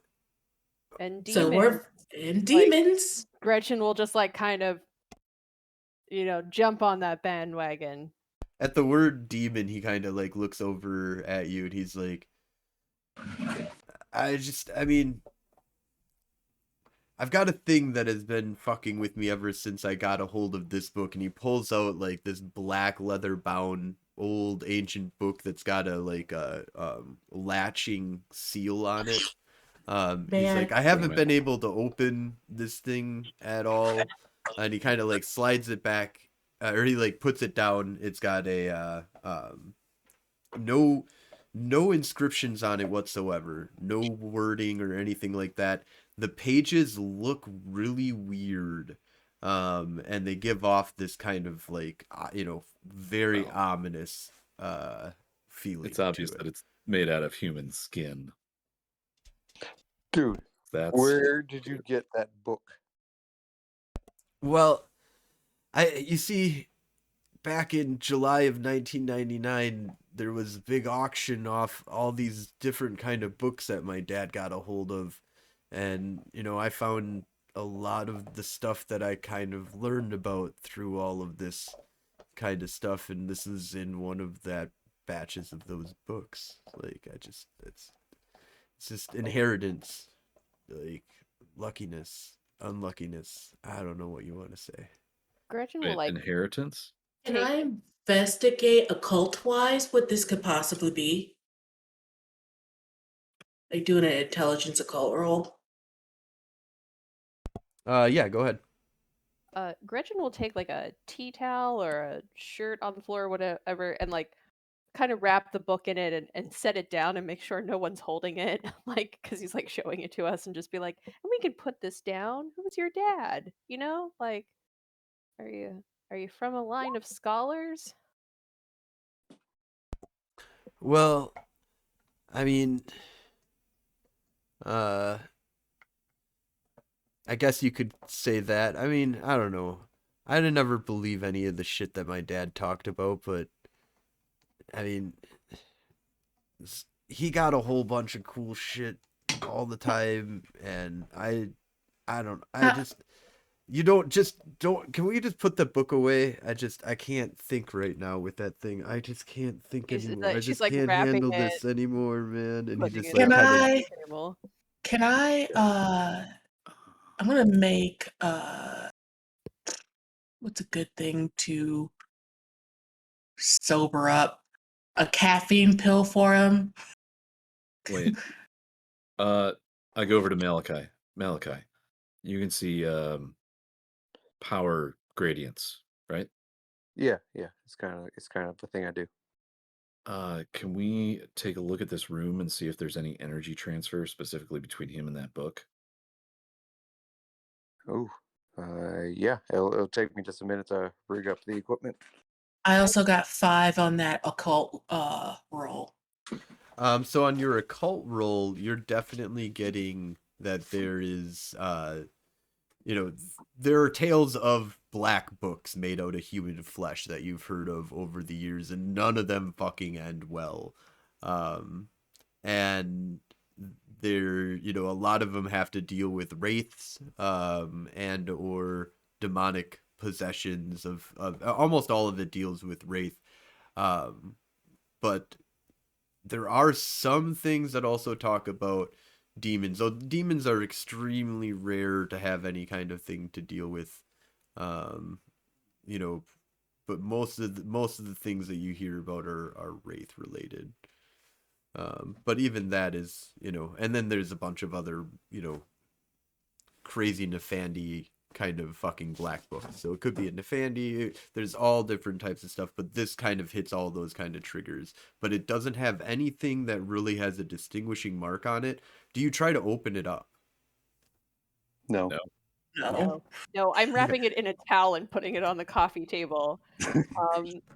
And So demons. demons. Gretchen will just like kind of, jump on that bandwagon. At the word demon, he kind of like looks over at you and he's like, I mean, I've got a thing that has been fucking with me ever since I got a hold of this book. And he pulls out like this black leather bound old ancient book that's got a like a latching seal on it. He's like, I haven't been able to open this thing at all. And he kind of like slides it back, or he like puts it down. It's got a no inscriptions on it whatsoever, no wording or anything like that. The pages look really weird, and they give off this kind of like very ominous feeling. It's obvious that it's made out of human skin. Dude, where did you get that book? Well, you see, back in July of 1999, there was a big auction off all these different kind of books that my dad got a hold of. And, I found a lot of the stuff that I kind of learned about through all of this kind of stuff. And this is in one of that batches of those books. Like, it's just inheritance, like luckiness, unluckiness. I don't know what you want to say. Gretchen will like inheritance. Can I investigate occult-wise what this could possibly be? Like doing an intelligence occult roll? Yeah, go ahead. Gretchen will take like a tea towel or a shirt on the floor or whatever and like kind of wrap the book in it and set it down and make sure no one's holding it, like, because he's like showing it to us and just be like, and we can put this down. Who's your dad? Like, are you from a line of scholars? Well, I mean, I guess you could say that. I mean, I don't know. I didn't ever believe any of the shit that my dad talked about, but I mean, he got a whole bunch of cool shit all the time, and I can we just put the book away? I can't think right now with that thing. I just can't think anymore. I just can't handle this anymore, man. And he's just like, can I I'm gonna make what's a good thing to sober up? A caffeine pill for him? Wait. I go over to Malakai. Malakai, you can see power gradients, right? Yeah. It's kind of the thing I do. Can we take a look at this room and see if there's any energy transfer specifically between him and that book? Oh, yeah. It'll take me just a minute to rig up the equipment. I also got 5 on that occult roll. So on your occult roll, you're definitely getting that there is, there are tales of black books made out of human flesh that you've heard of over the years, and none of them fucking end well. And they're, a lot of them have to deal with wraiths, and or demonic possessions of almost all of it deals with wraith. But there are some things that also talk about demons. Though demons are extremely rare to have any kind of thing to deal with. But most of the things that you hear about are wraith related. But even that is, and then there's a bunch of other, crazy Nefandi kind of fucking black book. So it could be a Nefandi. There's all different types of stuff, but this kind of hits all those kind of triggers. But it doesn't have anything that really has a distinguishing mark on it. Do you try to open it up? No. No. No. No, I'm wrapping it in a towel and putting it on the coffee table.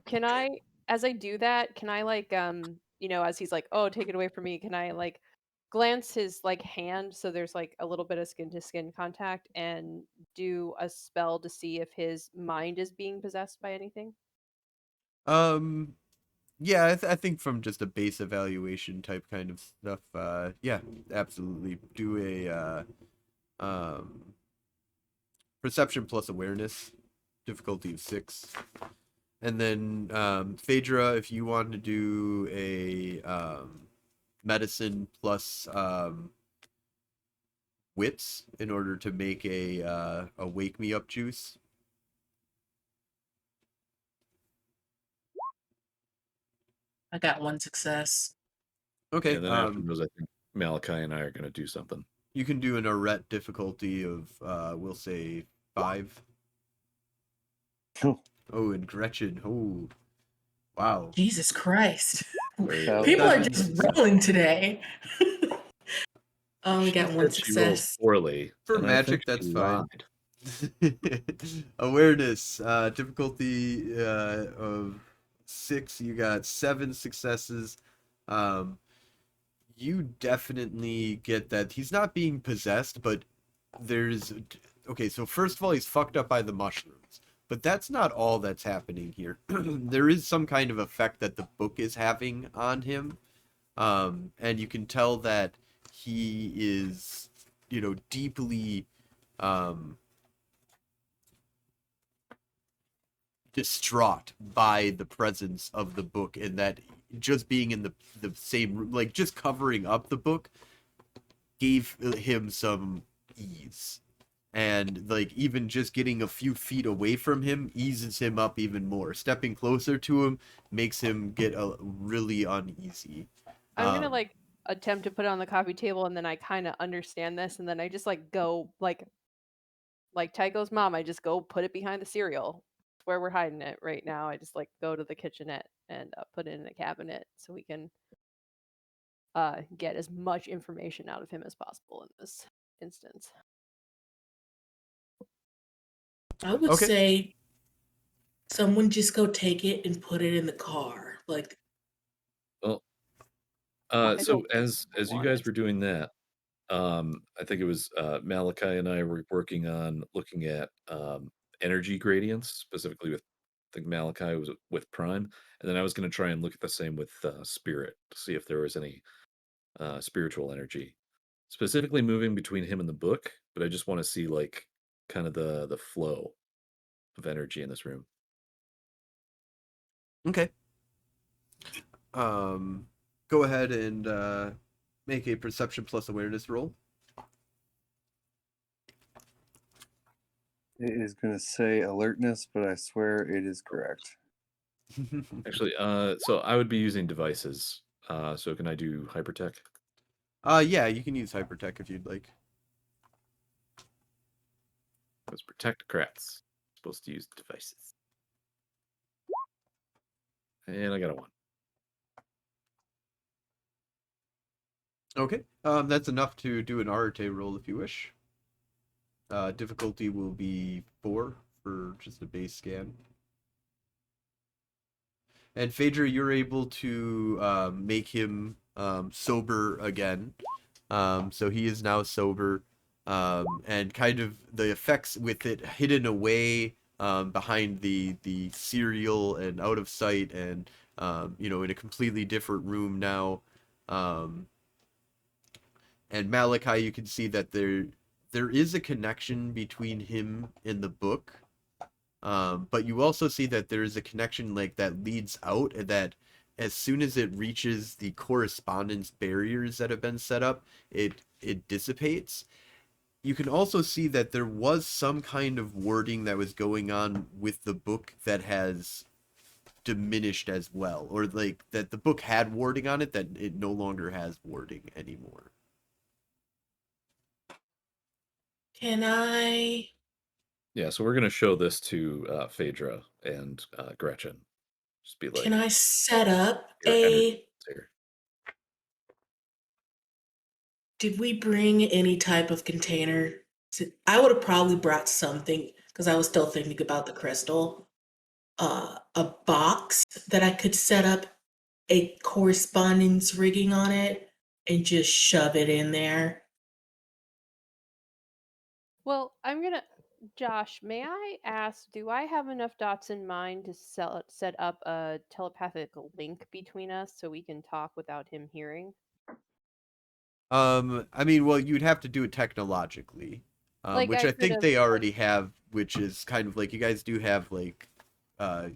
Can I, as I do that, can I like, as he's like, "Oh, take it away from me," can I like glance his like hand so there's like a little bit of skin to skin contact and do a spell to see if his mind is being possessed by anything? Yeah, I think from just a base evaluation type kind of stuff, yeah, absolutely. Do a perception plus awareness, difficulty of 6. And then Phaedra, if you want to do a medicine plus wits in order to make a wake me up juice. I got one success. Okay. And then after those, I think Malakai and I are going to do something. You can do an arret difficulty of we'll say 5. Oh, and Gretchen. Oh, wow. Jesus Christ. That People are was- just rolling today. We She got one said she rolled success. poorly. For and I magic, think that's she fine. lied. Awareness, difficulty of 6. You got 7 successes. You definitely get that he's not being possessed, but there's okay. So first of all, he's fucked up by the mushrooms, but that's not all that's happening here. There is some kind of effect that the book is having on him, and you can tell that he is, deeply distraught by the presence of the book, and that just being in the same room, like just covering up the book, gave him some ease. And like even just getting a few feet away from him eases him up even more. Stepping closer to him makes him get really uneasy. I'm gonna like attempt to put it on the coffee table, and then I kind of understand this, and then I just like go like Tycho's mom. I just go put it behind the cereal. It's where we're hiding it right now. I just like go to the kitchenette and put it in a cabinet so we can get as much information out of him as possible in this instance. I would Okay. say someone just go take it and put it in the car. Like, Well, I so don't think as I you want guys it. were doing that, I think it was Malachi and I were working on looking at energy gradients, specifically with I think Malachi was with Prime, and then I was going to try and look at the same with Spirit to see if there was any spiritual energy, specifically moving between him and the book. But I just want to see like kind of the flow of energy in this room. Okay. Go ahead and make a perception plus awareness roll. It is going to say alertness, but I swear it is correct. Actually, so I would be using devices. So can I do hypertech? Yeah, you can use hypertech if you'd like. Because we're technocrats, supposed to use devices. And I got a 1. Okay. That's enough to do an Arate roll if you wish. Difficulty will be 4 for just a base scan. And Phaedra, you're able to make him sober again. So he is now sober. And kind of the effects with it hidden away behind the cereal and out of sight, and in a completely different room now. And Malachi, you can see that there is a connection between him and the book. But you also see that there is a connection like that leads out, and that as soon as it reaches the correspondence barriers that have been set up, it dissipates. You can also see that there was some kind of wording that was going on with the book that has diminished as well, or like that the book had wording on it that it no longer has wording anymore. can I Yeah, so we're gonna show this to Phaedra and Gretchen. Just be Can like, I set up your energy a? is here. Did we bring any type of container? I would have probably brought something because I was still thinking about the crystal. A box that I could set up a correspondence rigging on it and just shove it in there. Well, Josh, may I ask, do I have enough dots in mind to set up a telepathic link between us so we can talk without him hearing? I mean, well, you'd have to do it technologically, Like which I I could think have, they already have, which is kind of like you guys do have like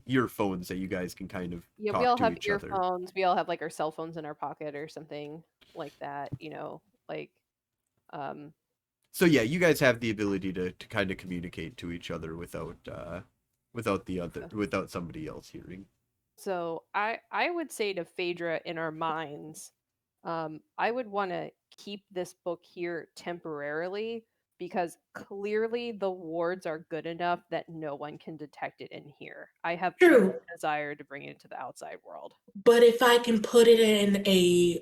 earphones that you guys can kind of yeah, we talk all to have each other. earphones. We all have like our cell phones in our pocket or something like that, like um So yeah, you guys have the ability to kind of communicate to each other without somebody else hearing. so I would say to Phaedra in our minds, I would want to keep this book here temporarily because clearly the wards are good enough that no one can detect it in here. I have True, no desire to bring it to the outside world. but if I can put it in a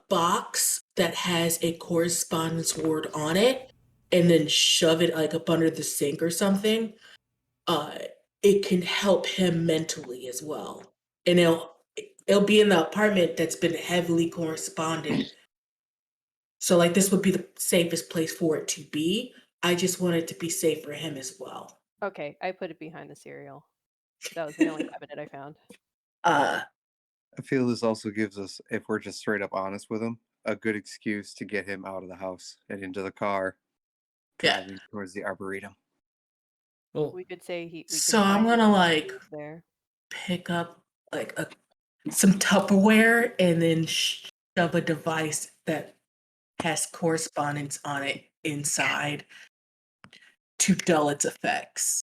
box that has a correspondence word on it and then shove it like up under the sink or something, uh, it can help him mentally as well. And it'll be in the apartment that's been heavily corresponded. So like this would be the safest place for it to be. I just want it to be safe for him as well. Okay, I put it behind the cereal. That was the only cabinet I found. Uh, I feel this also gives us, if we're just straight up honest with him, a good excuse to get him out of the house and into the car, yeah. driving towards the Arboretum. Well, We could say we So can I'm find gonna like him there. pick up like some Tupperware and then shove a device that has correspondence on it inside to dull its effects.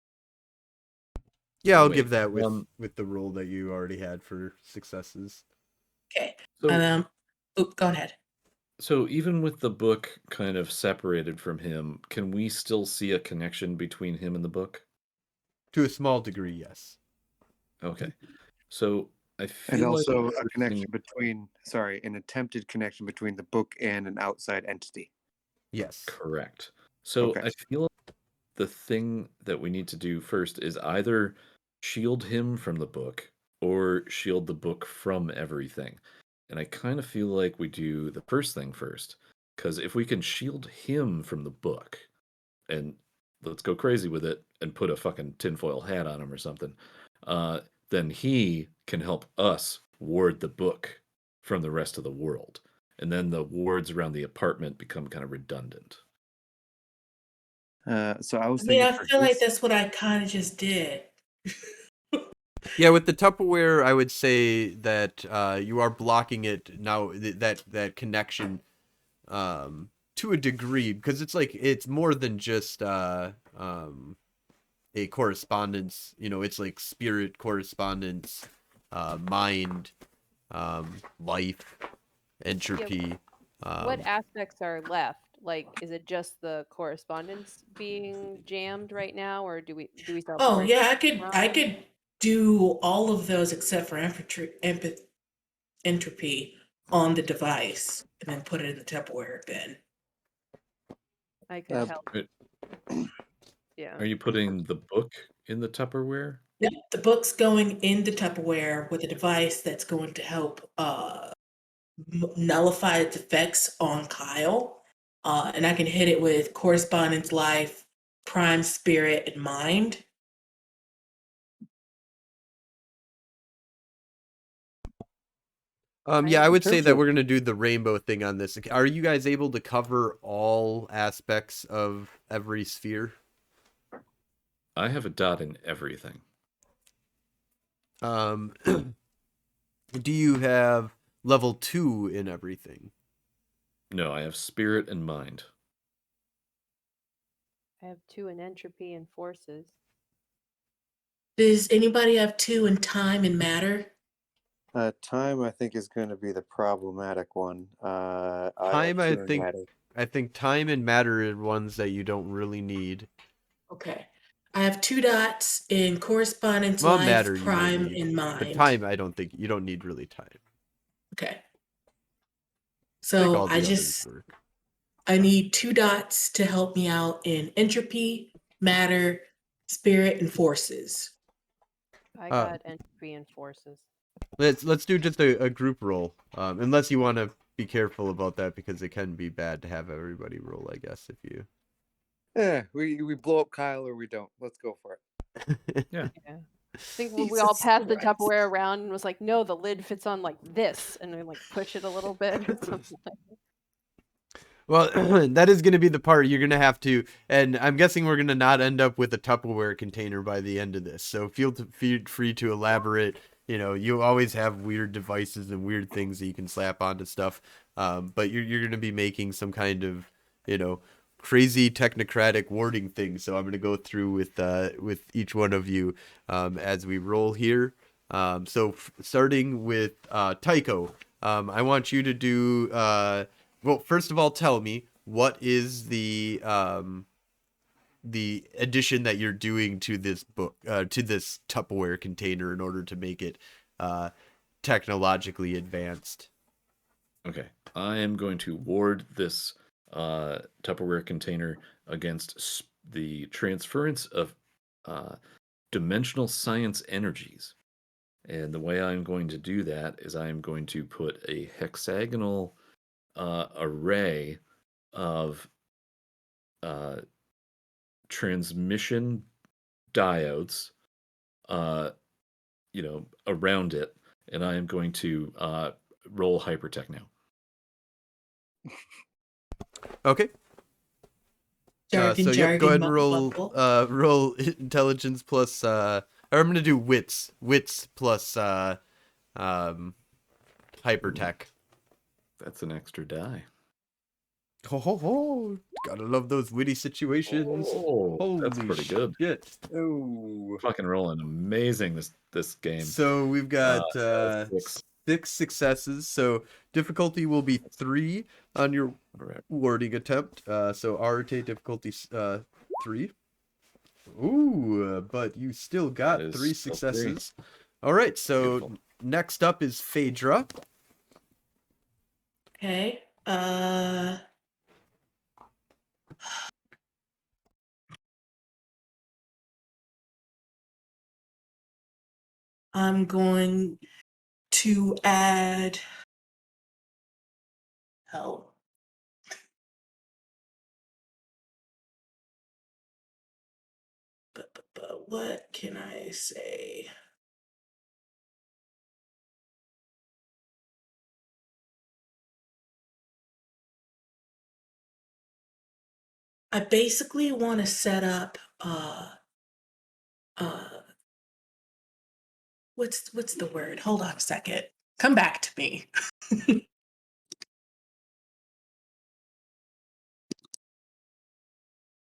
Yeah, I'll wait. give that with the roll that you already had for successes. Okay. So, And go ahead. so even with the book kind of separated from him, can we still see a connection between him and the book? To a small degree, yes. Okay. So I And feel like also the a first connection thing- between, an attempted connection between the book and an outside entity. Yes. correct. So Okay. I feel like the thing that we need to do first is either shield him from the book or shield the book from everything. And I kind of feel like we do the first thing first. Because if we can shield him from the book, and let's go crazy with it and put a fucking tinfoil hat on him or something, then he can help us ward the book from the rest of the world. And then the wards around the apartment become kind of redundant. So I was I mean, thinking I for feel like his, that's what I kind of just did. Yeah, with the Tupperware, I would say that you are blocking it now. That connection, to a degree, because it's more than just a correspondence. It's like spirit correspondence, mind, life, entropy. What aspects are left? Like, is it just the correspondence being jammed right now, or do we still have Oh correspondence? yeah, I could do all of those except for entropy on the device and then put it in the Tupperware bin. I could Uh, help. Right. Yeah. Are you putting the book in the Tupperware? Yep, the book's going in the Tupperware with a device that's going to help nullify its effects on Kyle. And I can hit it with correspondence, life, prime, spirit, and mind. Yeah, I In would say terms that of- we're gonna do the rainbow thing on this. Are you guys able to cover all aspects of every sphere? I have a dot in everything. Um, do you have level 2 in everything? No, I have spirit and mind. I have 2 in entropy and forces. Does anybody have 2 in time and matter? Time, I think, is going to be the problematic one. I have Time, I two in think, matter. time and matter are ones that you don't really need. Okay. I have 2 dots in correspondence, Well, life, matter you might prime, need, and but mind. time I don't think you don't need really time. Okay. Like So all the others work. I need 2 dots to help me out in entropy, matter, spirit, and forces. I got entropy and forces. Let's do just a group roll, unless you want to be careful about that because it can be bad to have everybody roll. I guess if you. We blow up Kyle or we don't. Let's go for it. Yeah. Yeah. I think we all Jesus passed the Christ. Tupperware around and was like, no, the lid fits on like this, and we like push it a little bit or something like that. Well, that is going to be the part you're going to have to, and I'm guessing we're going to not end up with a Tupperware container by the end of this. So feel free to elaborate. You know, you always have weird devices and weird things that you can slap onto stuff, but you're going to be making some kind of, you know, crazy technocratic warding thing. So I'm going to go through with each one of you as we roll here. So starting with Tycho, I want you to do. Well, first of all, tell me what is the addition that you're doing to this book, to this Tupperware container in order to make it technologically advanced. Okay. I am going to ward this Tupperware container against the transference of dimensional science energies. And the way I'm going to do that is I'm going to put a hexagonal array of transmission diodes, around it, and I am going to roll hypertech now. Okay. Jargon, So jargon, yep, go ahead and mumble. roll intelligence plus or I'm gonna do wits plus hypertech. That's an extra die. Ho ho ho! Gotta love those witty situations. Oh, that's Holy pretty good. shit. Oh, Fucking rolling amazing this game. So we've got 6. 6 successes. So difficulty will be 3 on your Correct. warding attempt. So Arate difficulty 3. Ooh, but you still got That is 3 still 3. successes. All right, so Beautiful. next up is Phaedra. Okay. I'm going to add help. But what can I say? I basically want to set up what's the word? Hold on a second. Come back to me.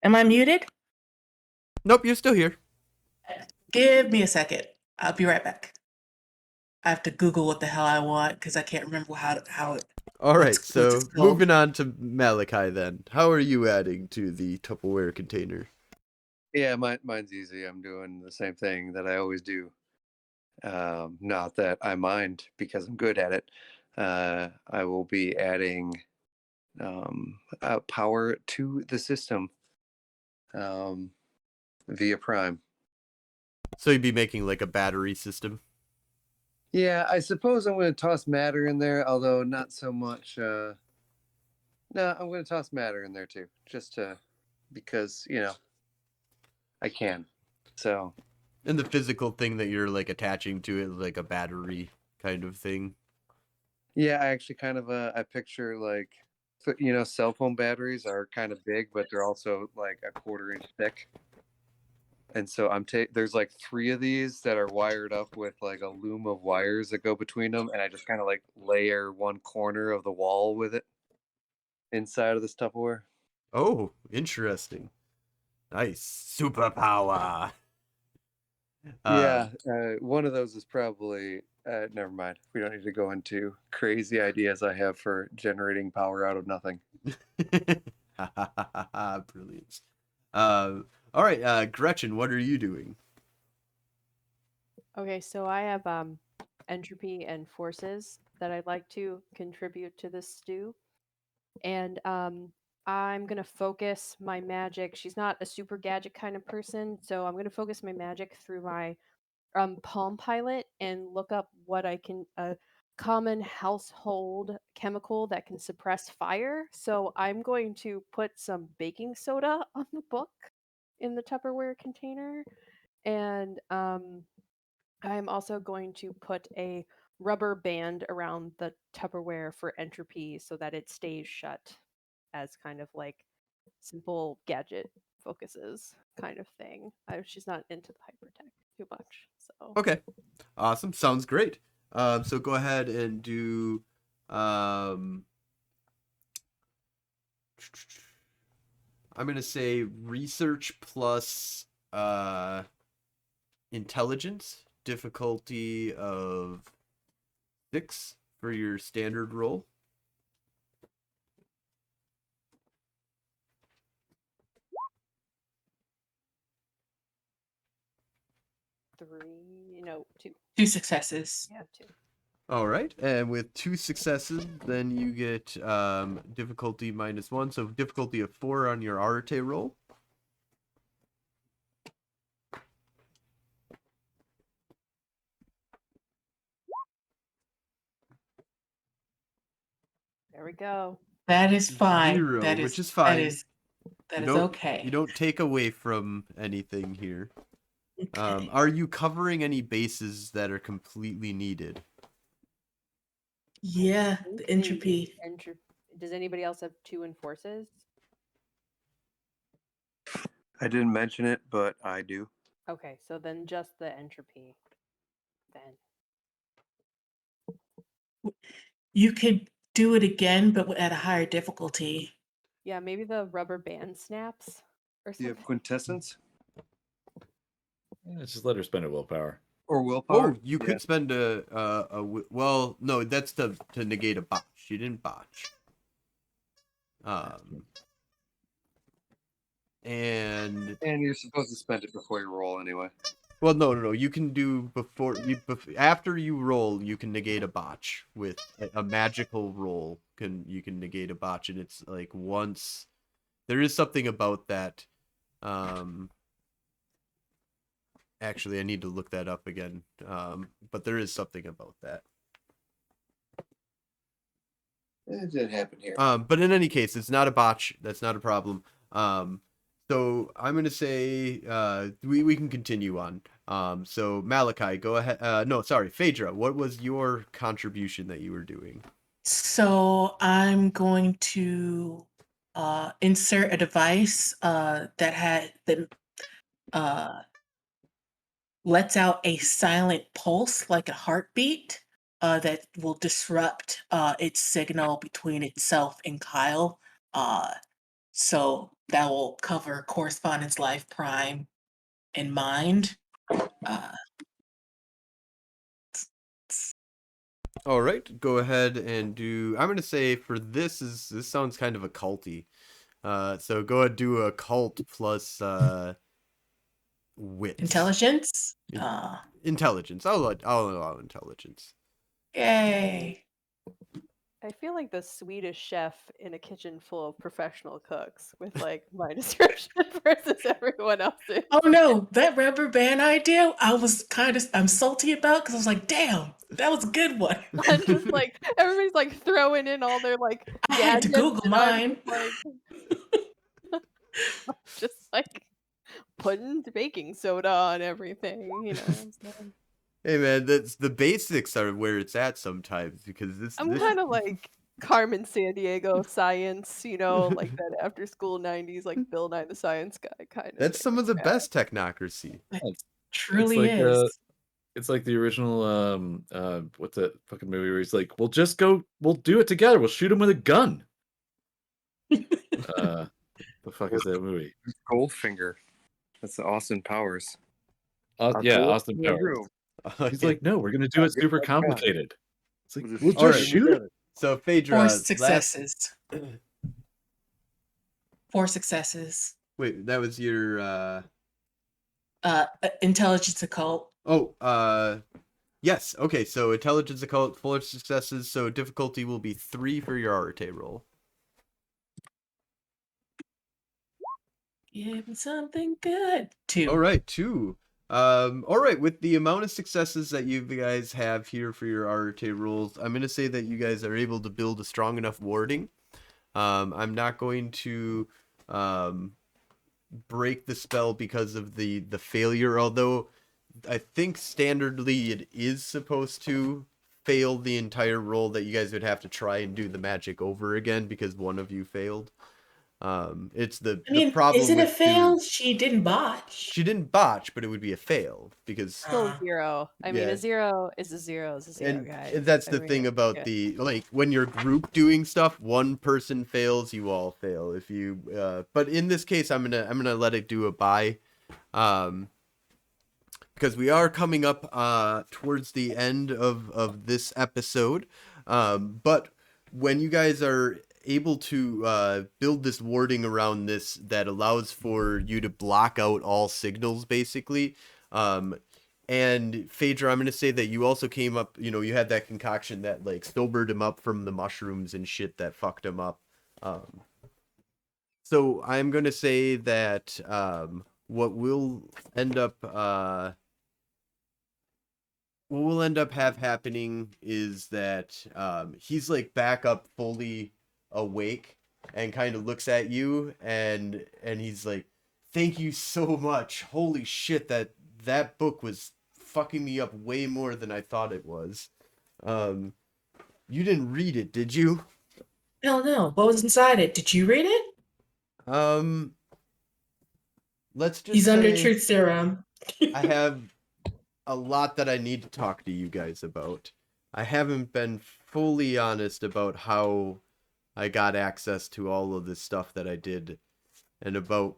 Am I muted? Nope, you're still here. Give me a second. I'll be right back. I have to Google what the hell I want because I can't remember how it. All right, what's so it's called. moving on to Malakai then. How are you adding to the Tupperware container? yeah, mine's easy. I'm doing the same thing that I always do. Not that I mind because I'm good at it. I will be adding power to the system via Prime. So you'd be making like a battery system? Yeah, I suppose I'm going to toss matter in there, although not so much. No, I'm going to toss matter in there too, just because I can. So. And the physical thing that you're like attaching to it is like a battery kind of thing. Yeah, I actually kind of I picture like, cell phone batteries are kind of big, but they're also like a 1/4 inch thick. And so there's like 3 of these that are wired up with like a loom of wires that go between them, and I just kind of like layer one corner of the wall with it inside of this Tupperware. Oh, interesting. Nice. Superpower. Yeah, one of those is probably never mind. We don't need to go into crazy ideas I have for generating power out of nothing. Brilliant. All right, Gretchen, what are you doing? Okay, so I have entropy and forces that I'd like to contribute to this stew. And I'm going to focus my magic. She's not a super gadget kind of person, so I'm going to focus my magic through my Palm Pilot and look up what I can a common household chemical that can suppress fire. So I'm going to put some baking soda on the book in the Tupperware container, and I'm also going to put a rubber band around the Tupperware for entropy so that it stays shut as kind of like simple gadget focuses kind of thing. She's not into the hypertech too much, so. Okay, awesome. Sounds great. So go ahead and do. I'm gonna say research plus intelligence, difficulty of 6 for your standard roll. Two. 2 successes. Yeah, 2. All right, and with 2 successes, then you get difficulty -1, so difficulty of 4 on your Arte roll. There we go. That is fine. 0, That which is is fine. That You is don't- okay. You don't take away from anything here. Okay. Are you covering any bases that are completely needed? Yeah, I think the entropy. Does anybody else have 2 in forces? I didn't mention it, but I do. Okay, so then just the entropy. Then. You could do it again, but at a higher difficulty. Yeah, maybe the rubber band snaps or Do you have something. quintessence Just let her spend a willpower. or willpower? Oh, you could spend well, no, that's to negate a botch. You didn't botch. And you're supposed to spend it before you roll anyway. well, no. You can do after you roll. You can negate a botch with a magical roll. You can negate a botch, and it's like once. There is something about that. Actually, I need to look that up again. But there is something about that. It didn't happen here. But in any case, it's not a botch. That's not a problem. So I'm gonna say we can continue on. So Malakai, go ahead. No, sorry, Phaedra. What was your contribution that you were doing? So I'm going to insert a device that lets out a silent pulse like a heartbeat that will disrupt its signal between itself and Kyle. So that will cover correspondence, life, prime, and mind. All right, go ahead and do. I'm gonna say for this sounds kind of occulty. So go ahead and do a cult plus wit. Intelligence. Intelligence. I'll allow intelligence. Yay. I feel like the Swedish chef in a kitchen full of professional cooks with like my description versus everyone else's. Oh no, that rubber band idea, I'm salty about because I was like, damn, that was a good one. And just like everybody's like throwing in all their like I had to gadgets, Google and I'm mine. just like putting baking soda on everything, you know. So. Hey man, that's the basics are where it's at sometimes because I'm kind of like Carmen Sandiego science, you know, like that after school 90s, like Bill Nye the Science Guy kind of. That's some of the best technocracy. Truly is. It's like the original what's that fucking movie where he's like, we'll do it together, we'll shoot him with a gun. The fuck is that movie? Goldfinger. That's the Austin Powers. Yeah, Austin Powers. He's like, no, we're gonna do it super complicated. It's like, we'll just shoot it. So Phaedra, 4 successes. 4 successes. Wait, that was your Intelligence occult. yes. Okay, so intelligence occult, 4 successes, so difficulty will be 3 for your Arate roll. Give me something good. 2. All right, 2. All right, with the amount of successes that you guys have here for your Arate rolls, I'm going to say that you guys are able to build a strong enough warding. I'm not going to break the spell because of the failure, although I think standardly it is supposed to fail the entire roll, that you guys would have to try and do the magic over again because one of you failed. It's the problem is it a with fail? She didn't botch. she didn't botch, but it would be a fail because Still a 0. I mean, yeah. a 0 is a 0 is a 0, guys. And that's I the mean, thing about the, like, when you're group doing stuff, one person fails, you all fail. If you but in this case, I'm gonna let it do a bye, because we are coming up towards the end of this episode. But when you guys are able to build this warding around this that allows for you to block out all signals, basically. And Phaedra, I'm going to say that you also came up, you had that concoction that like sobered him up from the mushrooms and shit that fucked him up. So I'm going to say that what we'll end up have happening is that he's like back up fully awake and kind of looks at you and he's like, thank you so much. Holy shit, that book was fucking me up way more than I thought it was. You didn't read it, did you? Hell no. What was inside it? Did you read it? Let's just He's say under truth serum. I have a lot that I need to talk to you guys about. I haven't been fully honest about how I got access to all of this stuff that I did, and about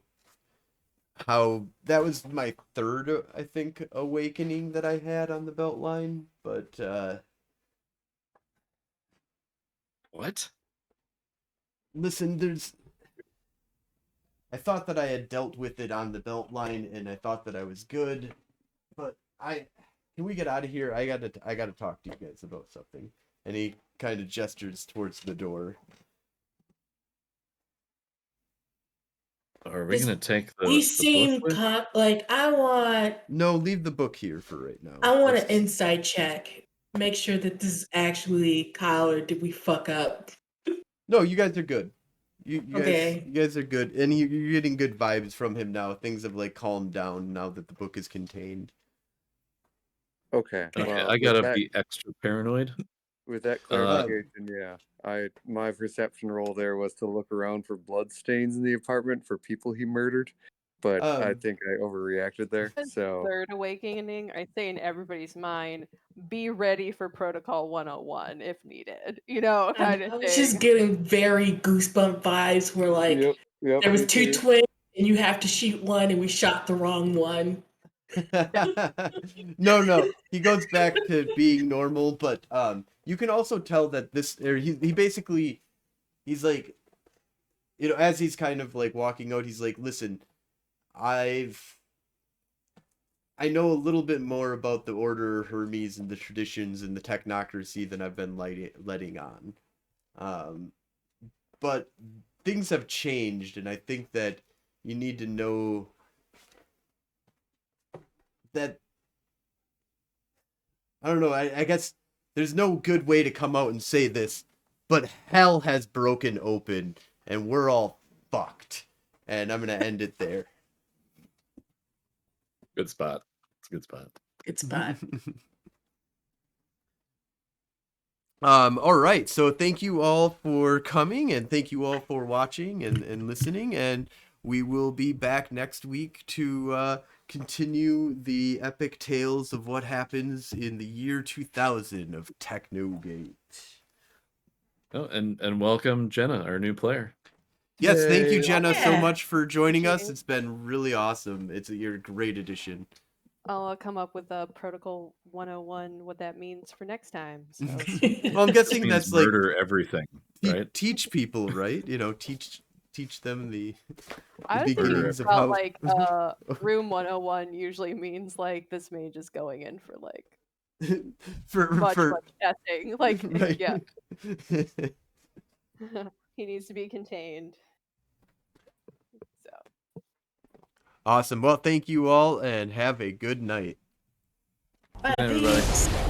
how that was my 3rd, I think, awakening that I had on the Beltline. But What? listen, I thought that I had dealt with it on the Beltline, and I thought that I was good. But can we get out of here? I gotta talk to you guys about something. And he kind of gestures towards the door. Are we going to take the We book seem with? No, leave the book here for right now. I want Let's- an insight check. Make sure that this is actually Kyle, or did we fuck up? No, you guys are good. You Okay. guys are good, and you're getting good vibes from him now. Things have like calmed down now that the book is contained. Okay. Okay, well, I with gotta that- be extra paranoid. With that clarification, yeah, my perception roll there was to look around for blood stains in the apartment for people he murdered, but I think I overreacted there. So 3rd awakening, I say in everybody's mind, be ready for Protocol 101 if needed. Kind of I was thing. just getting very goosebump vibes where like yep, there was me 2 too. twins and you have to shoot one and we shot the wrong one. No, he goes back to being normal, but you can also tell that he basically, he's like, as he's kind of like walking out, he's like, listen, I know a little bit more about the Order of Hermes and the traditions and the Technocracy than I've been letting on. But things have changed, and I think that you need to know that, I don't know, I guess there's no good way to come out and say this, but hell has broken open, and we're all fucked. And I'm going to end it there. Good spot. It's a good spot. Good spot. All right, so thank you all for coming, and thank you all for watching and listening, and we will be back next week to continue the epic tales of what happens in the year 2000 of Technogate. Oh, and welcome Jenna, our new player. Yes, thank you, Yay. Jenna, so Yeah. much for joining us. Appreciate it. It's been really awesome. You're a great addition. I'll come up with a Protocol 101, what that means for next time. So Well, I'm guessing Means that's like murder everything, right? teach people, right? Teach teach them the I was thinking beginnings of about how. like room 101 usually means like this mage is going in for like much testing. Like right. yeah. He needs to be contained. So Awesome. Well, thank you all, and have a good night. Bye. Everybody.